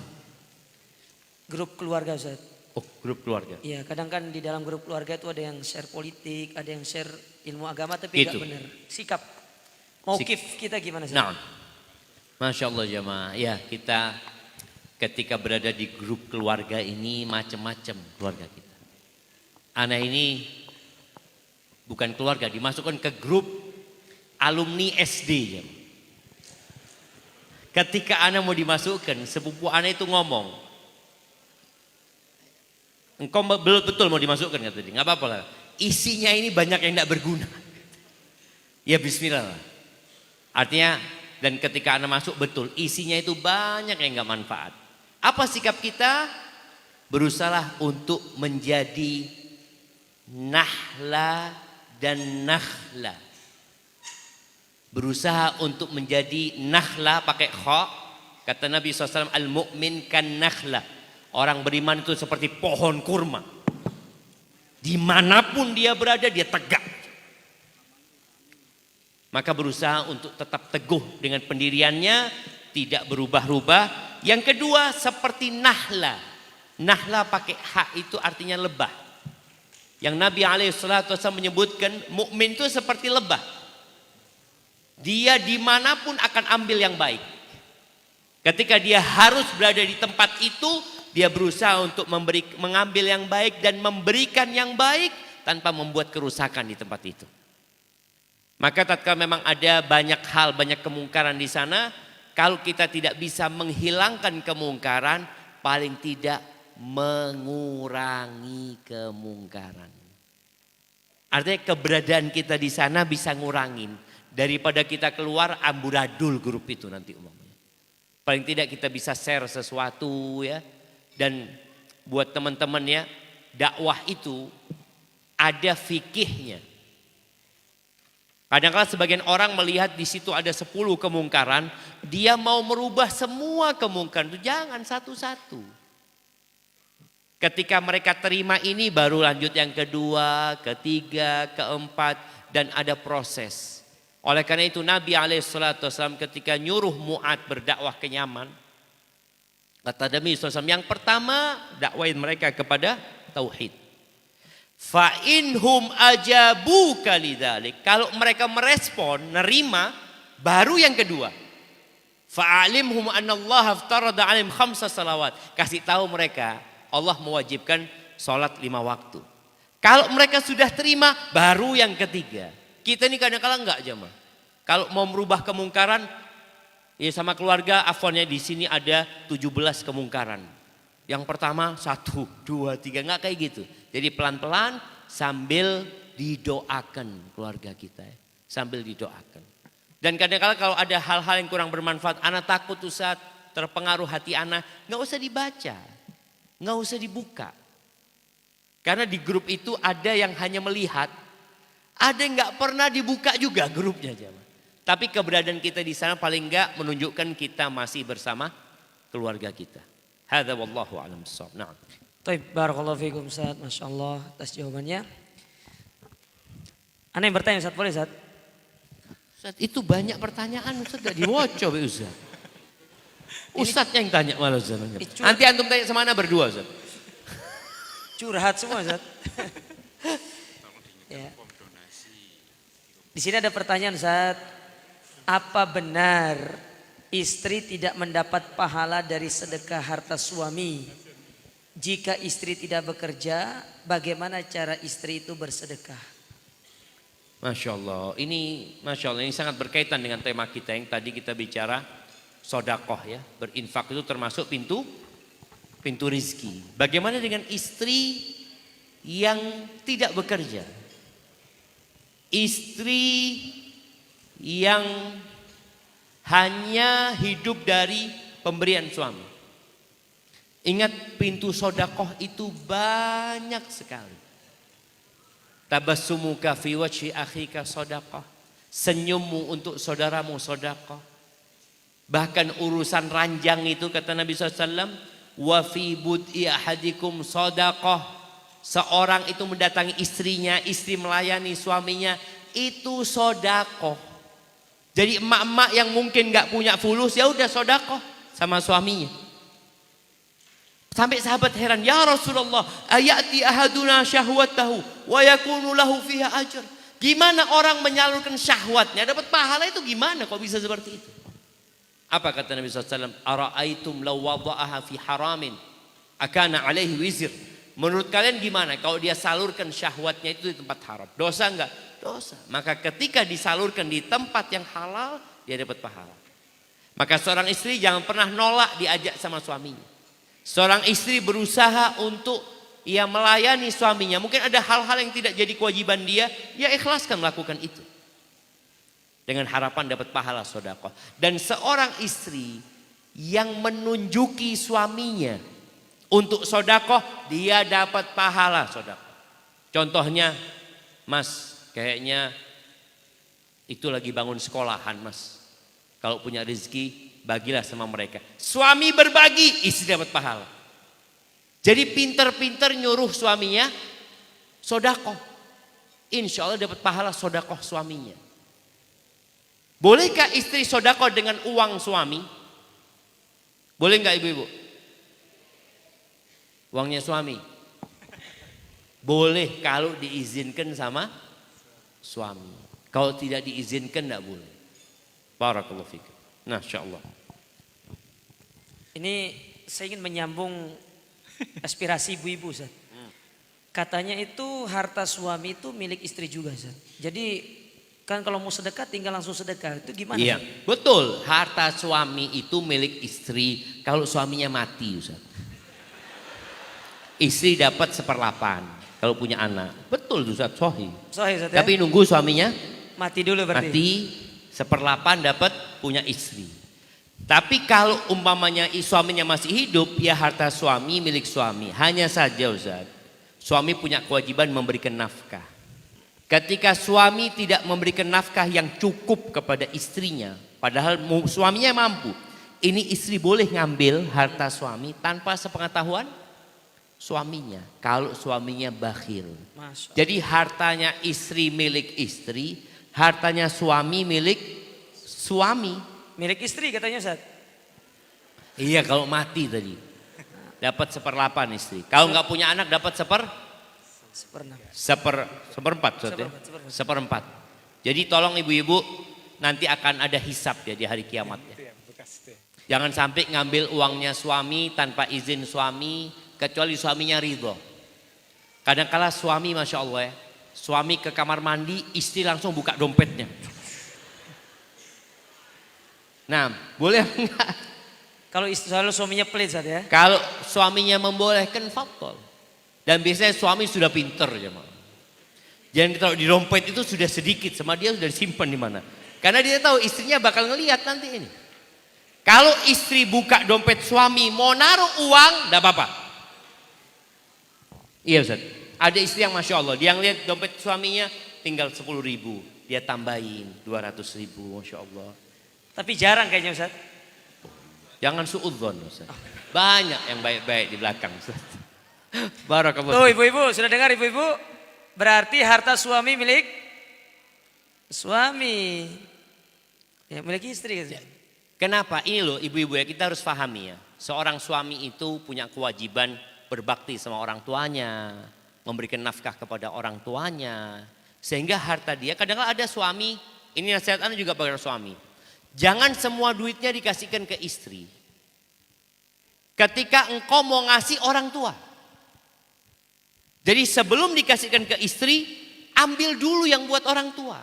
Speaker 1: Grup keluarga Ustaz.
Speaker 2: Oh, grup keluarga.
Speaker 1: Iya, kadang kan di dalam grup keluarga itu ada yang share politik, ada yang share ilmu agama tapi
Speaker 2: Itu.
Speaker 1: gak benar. Sikap. Mauqif kita gimana sih?
Speaker 2: Nah, Masya Allah jamaah. Ya, kita ketika berada di grup keluarga ini macam-macam keluarga kita. Anak ini bukan keluarga, dimasukkan ke grup alumni SD. Ya. Ketika anak mau dimasukkan, sepupu anak itu ngomong, engkau betul mau dimasukkan kata dia, nggak apa-apa lah. Isinya ini banyak yang tidak berguna. Ya Bismillah lah. Artinya, dan ketika anak masuk betul, isinya itu banyak yang nggak manfaat. Apa sikap kita? Berusaha untuk menjadi nahla dan nakhla. Berusaha untuk menjadi nahla pakai kha. Kata Nabi SAW, al-mu'min kan nakhla. Orang beriman itu seperti pohon kurma. Dimanapun dia berada, dia tegak. Maka berusaha untuk tetap teguh dengan pendiriannya, tidak berubah-ubah. Yang kedua seperti nahla. Nahla pakai hak itu artinya lebah. Yang Nabi SAW menyebutkan mukmin itu seperti lebah. Dia dimanapun akan ambil yang baik. Ketika dia harus berada di tempat itu, dia berusaha untuk mengambil yang baik dan memberikan yang baik tanpa membuat kerusakan di tempat itu. Maka tatkala memang ada banyak hal, banyak kemungkaran di sana, kalau kita tidak bisa menghilangkan kemungkaran, paling tidak mengurangi kemungkaran. Artinya keberadaan kita di sana bisa ngurangin. Daripada kita keluar amburadul grup itu nanti umumnya. Paling tidak kita bisa share sesuatu ya. Dan buat teman-teman ya, dakwah itu ada fikihnya. Kadang-kadang sebagian orang melihat di situ ada 10 kemungkaran, dia mau merubah semua kemungkaran itu, jangan satu-satu. Ketika mereka terima ini baru lanjut yang kedua, ketiga, keempat, dan ada proses. Oleh karena itu Nabi SAW ketika nyuruh Mu'ad berdakwah ke Yaman, Kata Nabi SAW, yang pertama dakwain mereka kepada tauhid. Fa inhum ajabu kalidzalik. Kalau mereka merespon, nerima, baru yang kedua. Fa'alimhum annallaha aftarada 'alaihim khamsa salawat. Kasih tahu mereka Allah mewajibkan salat 5 waktu. Kalau mereka sudah terima, baru yang ketiga. Kita ini kadang-kadang enggak jemaah. Kalau mau merubah kemungkaran, ya sama keluarga, afonnya di sini ada 17 kemungkaran. Yang pertama 1, 2, 3, enggak kayak gitu. Jadi pelan-pelan sambil didoakan keluarga kita. Sambil didoakan. Dan kadang-kadang kalau ada hal-hal yang kurang bermanfaat, anak takut Ustaz, terpengaruh hati anak, enggak usah dibaca. Enggak usah dibuka. Karena di grup itu ada yang hanya melihat, ada yang enggak pernah dibuka juga grupnya jemaah. Tapi keberadaan kita di sana paling enggak menunjukkan kita masih bersama keluarga kita. Hadza wallahu a'lam bissawab. Na'am.
Speaker 1: Baik, barakallahu fikum Ustaz, Masya Allah atas jawabannya. Ana yang bertanya Ustaz, boleh Ustaz?
Speaker 2: Ustaz, itu banyak pertanyaan Ustaz gak diwoco Ustaz. Ustaz yang tanya malah Ustaz. Nanti antum tanya sama Ana berdua Ustaz.
Speaker 1: Curhat semua Ustaz. Ya. Di sini ada pertanyaan Ustaz. Apa benar istri tidak mendapat pahala dari sedekah harta suami? Jika istri tidak bekerja, bagaimana cara istri itu bersedekah?
Speaker 2: Masya Allah, ini sangat berkaitan dengan tema kita yang tadi kita bicara sodakoh ya. Berinfak itu termasuk pintu rizki. Bagaimana dengan istri yang tidak bekerja? Istri yang hanya hidup dari pemberian suami. Ingat, pintu sodakoh itu banyak sekali. Tabassumuka fi wajhi akhika sodakoh. Senyummu untuk saudaramu sodakoh. Bahkan urusan ranjang itu kata Nabi SAW, wa fi bud'i ahadikum sodakoh. Seorang itu mendatangi istrinya, istri melayani suaminya, itu sodakoh. Jadi emak-emak yang mungkin gak punya fulus, ya udah sodakoh sama suaminya. Sampai sahabat heran, ya Rasulullah, ayati ahaduna syahwatahu wa yakunu lahu fiha ajr. Gimana orang menyalurkan syahwatnya dapat pahala itu gimana kok bisa seperti itu? Apa kata Nabi SAW? Ara'aitum law wada'aha fi haramin akana alaihi wizr. Menurut kalian gimana kalau dia salurkan syahwatnya itu di tempat haram? Dosa enggak? Dosa. Maka ketika disalurkan di tempat yang halal, dia dapat pahala. Maka seorang istri jangan pernah nolak diajak sama suaminya. Seorang istri berusaha untuk ia melayani suaminya. Mungkin ada hal-hal yang tidak jadi kewajiban dia, ya ikhlaskan melakukan itu. Dengan harapan dapat pahala sedekah. Dan seorang istri yang menunjuki suaminya untuk sedekah, dia dapat pahala sedekah. Contohnya, Mas, kayaknya itu lagi bangun sekolahan, Mas. Kalau punya rezeki, bagilah sama mereka. Suami berbagi, istri dapat pahala. Jadi pinter-pinter nyuruh suaminya sedekah. Insya Allah dapat pahala sedekah suaminya. Bolehkah istri sedekah dengan uang suami? Boleh nggak ibu-ibu? Uangnya suami. Boleh kalau diizinkan sama suami. Kalau tidak diizinkan tidak boleh. Barakallahu fikum. Nah, insyaallah.
Speaker 1: Ini saya ingin menyambung aspirasi ibu-ibu, Ustaz. Katanya itu harta suami itu milik istri juga, Ustaz. Jadi kan kalau mau sedekah tinggal langsung sedekah. Itu gimana?
Speaker 2: Iya, betul. Harta suami itu milik istri kalau suaminya mati, Ustaz. Istri dapat 1/8 kalau punya anak. Betul, Ustaz, sahih.
Speaker 1: Sahih, Ustaz, ya?
Speaker 2: Tapi nunggu suaminya
Speaker 1: mati dulu berarti.
Speaker 2: Mati 1/8 dapat punya istri. Tapi kalau umpamanya suaminya masih hidup, ya harta suami milik suami. Hanya saja Ustaz, suami punya kewajiban memberikan nafkah. Ketika suami tidak memberikan nafkah yang cukup kepada istrinya, padahal suaminya mampu, ini istri boleh ngambil harta suami tanpa sepengetahuan suaminya. Kalau suaminya bakhil. Jadi hartanya istri milik istri, hartanya suami milik suami.
Speaker 1: Milik istri katanya, Ustaz.
Speaker 2: Iya kalau mati tadi. Dapat 1/8 istri. Kalau nggak punya anak dapat seperempat. Seperempat. Jadi tolong ibu-ibu nanti akan ada hisab ya di hari kiamat ya. Jangan sampai ngambil uangnya suami tanpa izin suami kecuali suaminya ridho. Kadang-kala suami Masya Allah ya. Suami ke kamar mandi istri langsung buka dompetnya. Nah boleh enggak?
Speaker 1: Kalau suaminya pelit Ustaz ya.
Speaker 2: Kalau suaminya membolehkan faktor. Dan biasanya suami sudah pinter jemaah. Jangan ditaruh di dompet itu sudah sedikit sama dia sudah disimpan di mana. Karena dia tahu istrinya bakal ngelihat nanti ini. Kalau istri buka dompet suami mau naruh uang enggak apa-apa. Iya Ustaz. Ada istri yang Masya Allah dia ngelihat dompet suaminya tinggal 10.000. Dia tambahin 200.000 Masya Allah.
Speaker 1: Tapi jarang kayaknya Ustaz.
Speaker 2: Jangan suudzon Ustaz. Banyak yang baik-baik di belakang Ustaz. Barakallah.
Speaker 1: Tuh ibu-ibu, sudah dengar ibu-ibu? Berarti harta suami milik suami. Ya, milik istri.
Speaker 2: Kenapa? Ini loh ibu-ibu ya kita harus pahami ya. Seorang suami itu punya kewajiban berbakti sama orang tuanya. Memberikan nafkah kepada orang tuanya. Sehingga harta dia, kadang-kadang ada suami, ini nasihat Anda juga pada suami. Jangan semua duitnya dikasihkan ke istri. Ketika engkau mau ngasih orang tua. Jadi sebelum dikasihkan ke istri, ambil dulu yang buat orang tua.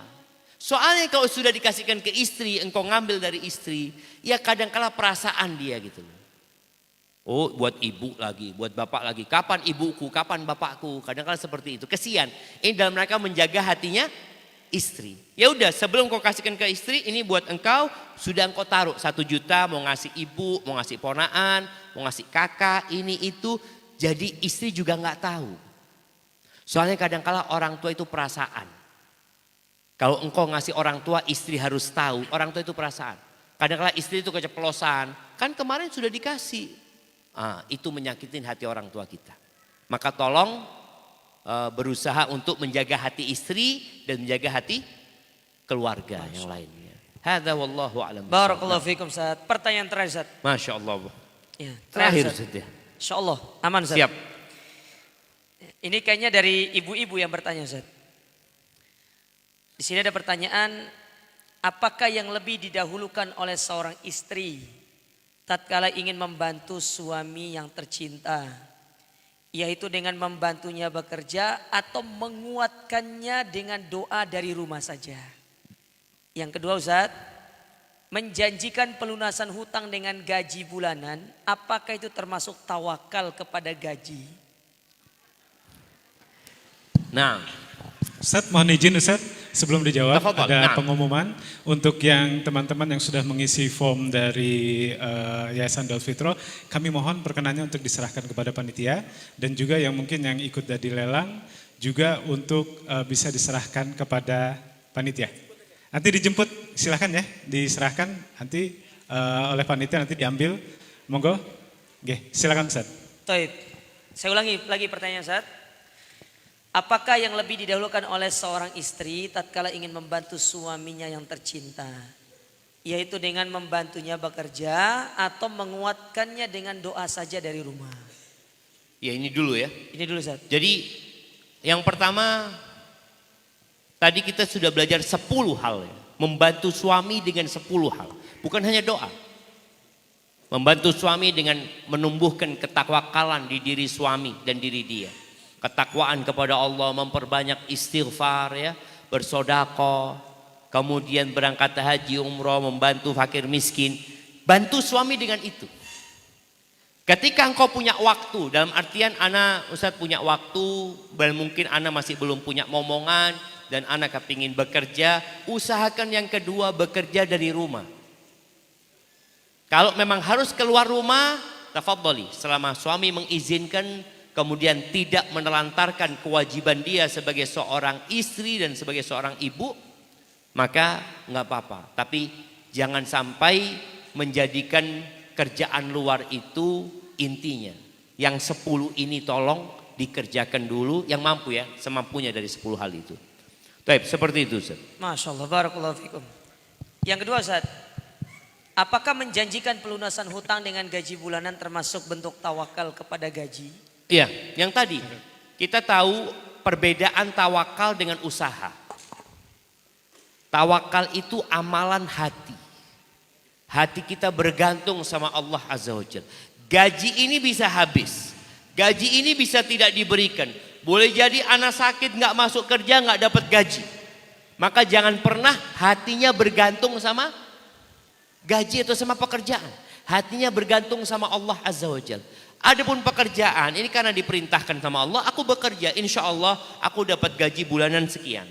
Speaker 2: Soalnya kalau sudah dikasihkan ke istri, engkau ngambil dari istri, ya kadang-kala perasaan dia gitu. Oh buat ibu lagi, buat bapak lagi. Kapan ibuku, kapan bapakku, kadang-kala seperti itu. Kesian, ini dalam mereka menjaga hatinya istri. Ya udah sebelum kau kasihkan ke istri ini buat engkau sudah engkau taruh 1 juta mau ngasih ibu, mau ngasih ponaan, mau ngasih kakak ini itu. Jadi istri juga nggak tahu. Soalnya kadang-kala orang tua itu perasaan. Kalau engkau ngasih orang tua istri harus tahu orang tua itu perasaan. Kadang-kala istri itu keceplosan. Kan kemarin sudah dikasih. Itu menyakitin hati orang tua kita. Maka tolong berusaha untuk menjaga hati istri dan menjaga hati keluarga yang lainnya. Hadza wallahu a'lam.
Speaker 1: Barakallahu fikum Ustaz. Pertanyaan terakhir Ustaz.
Speaker 2: Masya Allah.
Speaker 1: Ya,
Speaker 2: Terakhir Ustaz ya.
Speaker 1: Insyaallah aman Ustaz.
Speaker 2: Siap.
Speaker 1: Ini kayaknya dari ibu-ibu yang bertanya Ustaz. Di sini ada pertanyaan, apakah yang lebih didahulukan oleh seorang istri tatkala ingin membantu suami yang tercinta? Yaitu dengan membantunya bekerja atau menguatkannya dengan doa dari rumah saja. Yang kedua Ustaz, menjanjikan pelunasan hutang dengan gaji bulanan, apakah itu termasuk tawakal kepada gaji?
Speaker 2: Nah,
Speaker 3: Ustaz mohon izin Ustaz sebelum dijawab
Speaker 2: Tafadhal.
Speaker 3: ada
Speaker 2: Nah.
Speaker 3: pengumuman untuk yang teman-teman yang sudah mengisi form dari Yayasan Daud Fitro, kami mohon perkenannya untuk diserahkan kepada panitia dan juga yang mungkin yang ikut dari lelang juga untuk bisa diserahkan kepada panitia. Nanti dijemput silahkan ya diserahkan nanti oleh panitia nanti diambil. Monggo. Oke, silakan Ustaz.
Speaker 1: Taib. Saya ulangi lagi pertanyaan Ustaz. Apakah yang lebih didahulukan oleh seorang istri tatkala ingin membantu suaminya yang tercinta? Yaitu dengan membantunya bekerja atau menguatkannya dengan doa saja dari rumah?
Speaker 2: ya ini dulu ya.
Speaker 1: Ini dulu Ustaz.
Speaker 2: Jadi yang pertama tadi kita sudah belajar 10 hal ya. Membantu suami dengan 10 hal. Bukan hanya doa. Membantu suami dengan menumbuhkan ketakwakalan di diri suami dan diri dia. Ketakwaan kepada Allah, memperbanyak istighfar ya, bersedekah, kemudian berangkat haji umroh, membantu fakir miskin. Bantu suami dengan itu. Ketika engkau punya waktu, dalam artian ana Ustaz punya waktu, dan mungkin ana masih belum punya momongan dan ana kepingin bekerja, usahakan yang kedua bekerja dari rumah. Kalau memang harus keluar rumah, tafadhali, selama suami mengizinkan, kemudian tidak menelantarkan kewajiban dia sebagai seorang istri dan sebagai seorang ibu, maka nggak apa-apa. Tapi jangan sampai menjadikan kerjaan luar itu intinya. Yang 10 ini tolong dikerjakan dulu, yang mampu ya, semampunya dari 10 hal itu. Baik, seperti itu Ustaz.
Speaker 1: Masya Allah, barakallahu fikum. Yang kedua Ustaz, Apakah menjanjikan pelunasan hutang dengan gaji bulanan termasuk bentuk tawakal kepada gaji?
Speaker 2: Iya, yang tadi kita tahu perbedaan tawakal dengan usaha. Tawakal itu amalan hati. Hati kita bergantung sama Allah Azza wa Jalla. Gaji ini bisa habis. Gaji ini bisa tidak diberikan. Boleh jadi anak sakit nggak masuk kerja nggak dapat gaji. Maka jangan pernah hatinya bergantung sama gaji atau sama pekerjaan. Hatinya bergantung sama Allah Azza wa Jalla. Adapun pekerjaan ini karena diperintahkan sama Allah, aku bekerja, insya Allah aku dapat gaji bulanan sekian.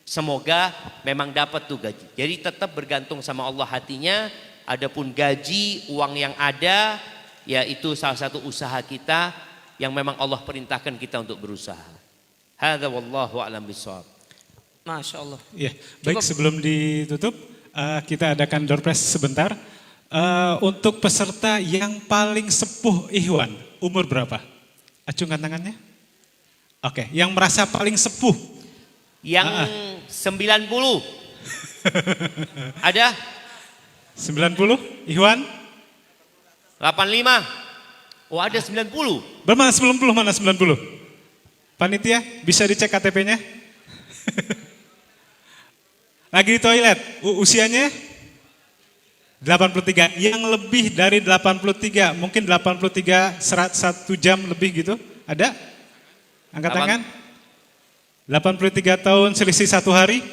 Speaker 2: Semoga memang dapat tuh gaji. Jadi tetap bergantung sama Allah hatinya. Adapun gaji, uang yang ada, ya itu salah satu usaha kita yang memang Allah perintahkan kita untuk berusaha. Hadza wallahu a'lam bishawab.
Speaker 1: Masya Allah.
Speaker 3: Ya, baik sebelum ditutup kita adakan door prize sebentar. Untuk peserta yang paling sepuh Ikhwan, umur berapa? Acungkan tangannya. Oke, yang merasa paling sepuh.
Speaker 2: Yang 90. Ada?
Speaker 3: 90, Ikhwan?
Speaker 2: 85. Oh ada 90.
Speaker 3: Bermana 90, mana 90? Panitia, bisa dicek KTP-nya? Lagi di toilet, usianya? 83, yang lebih dari 83, mungkin 83 1 jam lebih gitu, ada? Angkat tangan. 83 tahun selisih 1 hari?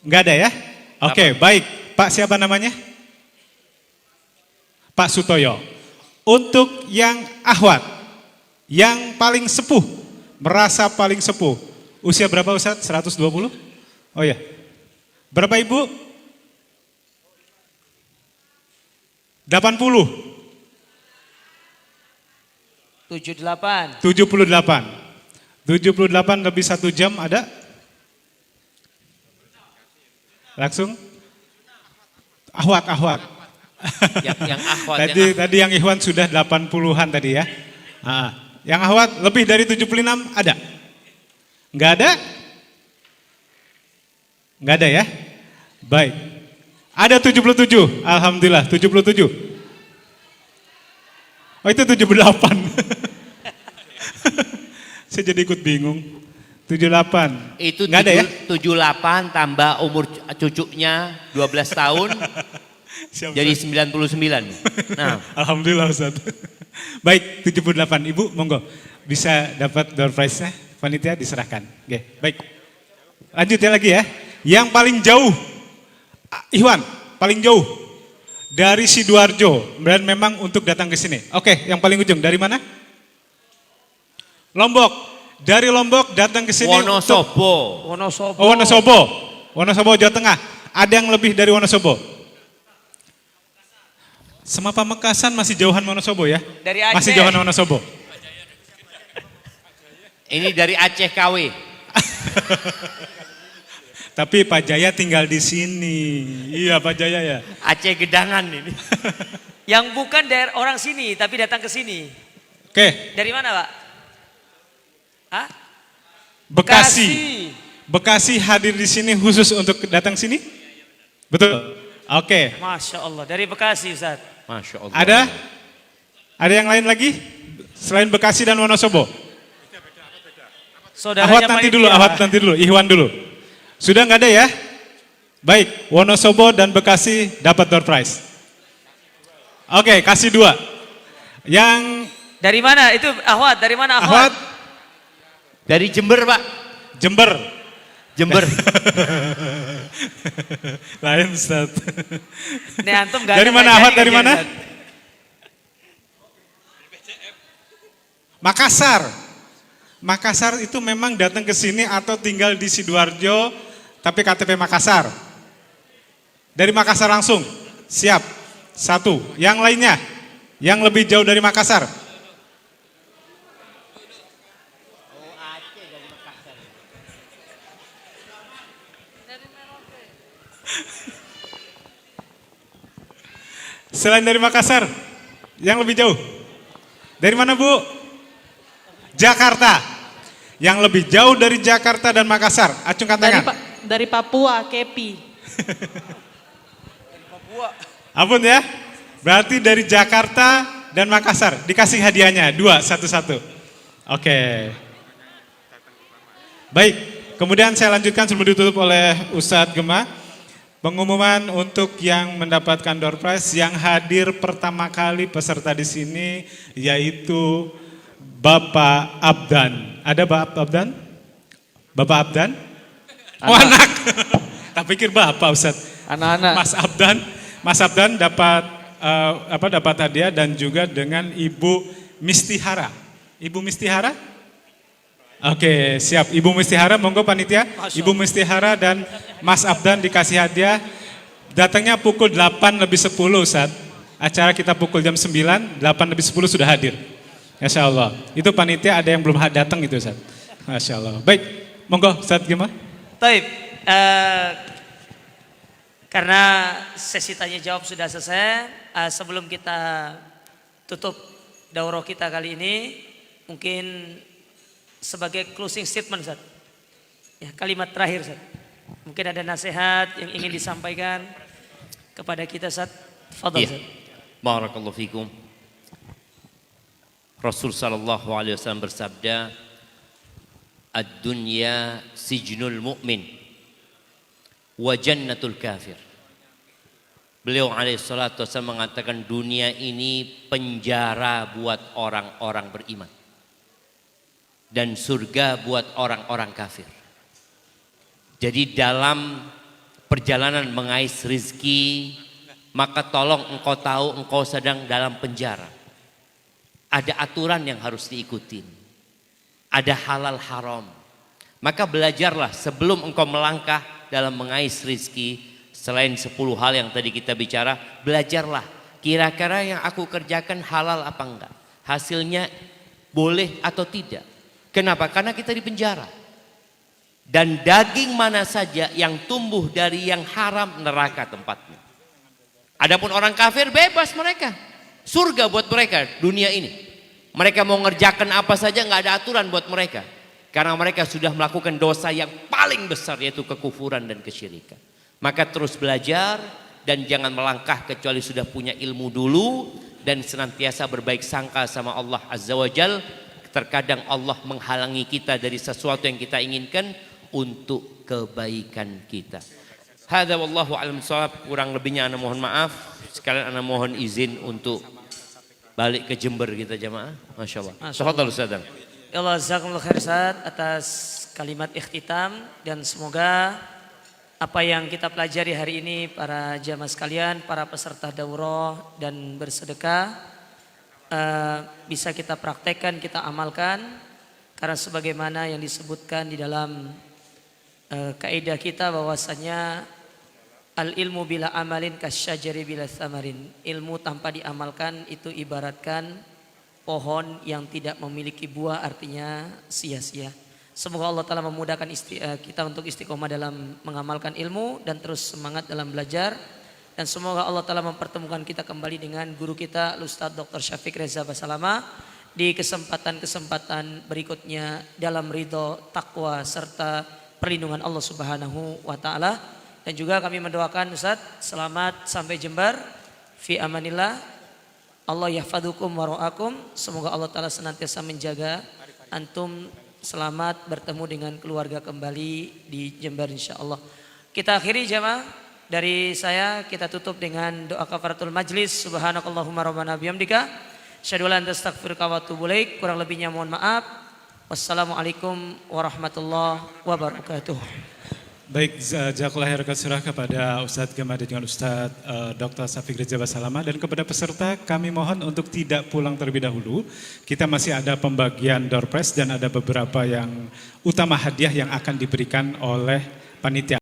Speaker 3: Enggak ada ya? Oke, baik. Pak siapa namanya? Pak Sutoyo. Untuk yang ahwat, yang paling sepuh, merasa paling sepuh, usia berapa Ustaz? 120? Oh ya. Berapa Ibu? 80.
Speaker 1: 78.
Speaker 3: 78. 78 lebih 1 jam ada? Langsung? Ahwat.
Speaker 2: Yang ahwat.
Speaker 3: Tadi yang Ikhwan sudah 80-an tadi ya. Yang ahwat lebih dari 76 ada? Enggak ada? Enggak ada ya? Baik. Ada 77, alhamdulillah 77. Oh itu 78. Saya jadi ikut bingung. 78.
Speaker 2: Itu
Speaker 3: nggak ada ya?
Speaker 2: 78 tambah umur cucunya 12 tahun.
Speaker 3: Siap,
Speaker 2: jadi
Speaker 3: Ustaz.
Speaker 2: 99. Nah,
Speaker 3: alhamdulillah Ustaz. Baik, 78 Ibu monggo bisa dapat door prize-nya, panitia diserahkan. Oke, baik. Lanjut ya lagi ya. Yang paling jauh Ikhwan, paling jauh dari Sidoarjo dan memang untuk datang ke sini. Oke, yang paling ujung dari mana? Lombok. Dari Lombok datang ke sini.
Speaker 2: Wonosobo.
Speaker 3: Wonosobo Jawa Tengah. Ada yang lebih dari Wonosobo? Sama Pamekasan masih jauhan Wonosobo ya?
Speaker 1: Dari Aceh.
Speaker 3: Masih jauhan Wonosobo.
Speaker 2: Ini dari Aceh KW.
Speaker 3: Tapi Pak Jaya tinggal di sini. Iya Pak Jaya ya.
Speaker 2: Aceh Gedangan ini.
Speaker 1: Yang bukan dari orang sini tapi datang ke sini.
Speaker 3: Oke.
Speaker 1: Dari mana Pak? Hah?
Speaker 3: Bekasi hadir di sini khusus untuk datang sini? Betul? Oke.
Speaker 1: Masya Allah, dari Bekasi Ustaz.
Speaker 2: Masya Allah.
Speaker 3: Ada? Ada yang lain lagi? Selain Bekasi dan Wonosobo? Ahwat nanti dulu, Ikhwan dulu. Sudah nggak ada ya? Baik, Wonosobo dan Bekasi dapat door prize. Oke, kasih 2. Yang
Speaker 1: dari mana? Itu Ahwat, dari mana Ahwat?
Speaker 2: Dari Jember Pak.
Speaker 3: Jember. Lain Ustaz.
Speaker 1: Nih antum gak
Speaker 3: dari mana Ahwat, dari mana? Makassar itu memang datang ke sini atau tinggal di Sidoarjo tapi KTP Makassar. Dari Makassar langsung. Siap. 1. Yang lainnya yang lebih jauh dari Makassar. Selain dari Makassar, yang lebih jauh. Dari mana Bu? Jakarta. Yang lebih jauh dari Jakarta dan Makassar, acungkan tangan.
Speaker 5: Dari Papua, Kepi.
Speaker 3: Ampun ya. Berarti dari Jakarta dan Makassar dikasih hadiahnya 2 satu-satu. Oke. Baik, kemudian saya lanjutkan sebelum ditutup oleh Ustadz Gema. Pengumuman untuk yang mendapatkan door prize yang hadir pertama kali peserta di sini yaitu Bapak Abdan. Ada Bapak Abdan? Bapak Abdan? Oh anak. Tak pikir Bapak Ustadz.
Speaker 11: Anak-anak.
Speaker 3: Mas Abdan dapat dapat hadiah dan juga dengan Ibu Mistihara. Ibu Mistihara? Oke, siap. Ibu Mistihara, monggo panitia. Ibu Mistihara dan Mas Abdan dikasih hadiah. Datangnya pukul 8:10 Ustaz. Acara kita pukul jam 9, 8:10 sudah hadir. Masya Allah. Itu panitia ada yang belum datang gitu Ustaz. Masya Allah. Baik, monggo Ustaz gimana?
Speaker 1: Taib, karena sesi tanya jawab sudah selesai, sebelum kita tutup daurah kita kali ini, mungkin sebagai closing statement Ustaz. Ya, kalimat terakhir Ustaz. Mungkin ada nasihat yang ingin disampaikan kepada kita Ustaz. Fadhal Ustaz.
Speaker 2: Barakallahu fikum. Rasul sallallahu alaihi wasallam bersabda, "Ad-dunya sijnul mu'min wa jannatul kafir." Beliau alaihi salatu wasallam mengatakan dunia ini penjara buat orang-orang beriman dan surga buat orang-orang kafir. Jadi dalam perjalanan mengais rizki, maka tolong engkau tahu engkau sedang dalam penjara. Ada aturan yang harus diikutin. Ada halal haram. Maka belajarlah sebelum engkau melangkah dalam mengais rizki. Selain 10 hal yang tadi kita bicara, belajarlah. Kira-kira yang aku kerjakan halal apa enggak? Hasilnya boleh atau tidak? Kenapa? Karena kita di penjara. Dan daging mana saja yang tumbuh dari yang haram, neraka tempatnya. Adapun orang kafir bebas mereka. Surga buat mereka dunia ini. Mereka mau ngerjakan apa saja nggak ada aturan buat mereka. Karena mereka sudah melakukan dosa yang paling besar yaitu kekufuran dan kesyirikan. Maka terus belajar dan jangan melangkah kecuali sudah punya ilmu dulu. Dan senantiasa berbaik sangka sama Allah Azza wa Jal. Terkadang Allah menghalangi kita dari sesuatu yang kita inginkan untuk kebaikan kita. Hadza wallahu a'lam bishawab. Kurang lebihnya ana mohon maaf. Sekalian ana mohon izin untuk balik ke Jember kita jamaah. Masya Allah. Tafadhal Ustaz.
Speaker 1: Ya Allah, jazakumullah khair Ustaz atas kalimat ikhtitam dan semoga apa yang kita pelajari hari ini para jamaah sekalian, para peserta daurah dan bersedekah bisa kita praktekkan, kita amalkan karena sebagaimana yang disebutkan di dalam kaidah kita bahwasanya al ilmu bila amalin kasyajari bila thamarin. Ilmu tanpa diamalkan itu ibaratkan pohon yang tidak memiliki buah, artinya sia-sia. Semoga Allah Ta'ala memudahkan kita untuk istiqomah dalam mengamalkan ilmu dan terus semangat dalam belajar. Dan semoga Allah Ta'ala mempertemukan kita kembali dengan guru kita Ustadz Dr. Syafiq Reza Basalama di kesempatan-kesempatan berikutnya dalam ridho, takwa serta perlindungan Allah Subhanahu wa Ta'ala. Dan juga kami mendoakan Ustadz selamat sampai Jember fi amanillah. Allah yahfadukum wa ra'akum. Semoga Allah Ta'ala senantiasa menjaga antum selamat bertemu dengan keluarga kembali di Jember insyaallah. Kita akhiri jamaah. Dari saya kita tutup dengan doa kafaratul majlis. Subhanakallahumma rabbana bihamdika asyhadu an la ilaha illa anta astaghfiruka wa atubu ilaik. Kurang lebihnya mohon maaf. Wassalamualaikum warahmatullahi wabarakatuh.
Speaker 3: Baik, jazakallahu khairan katsirah kepada Ustadz Gema dan dengan Ustadz Dr. Syafiq Reza Basalama dan kepada peserta kami mohon untuk tidak pulang terlebih dahulu. Kita masih ada pembagian door prize dan ada beberapa yang utama hadiah yang akan diberikan oleh panitia.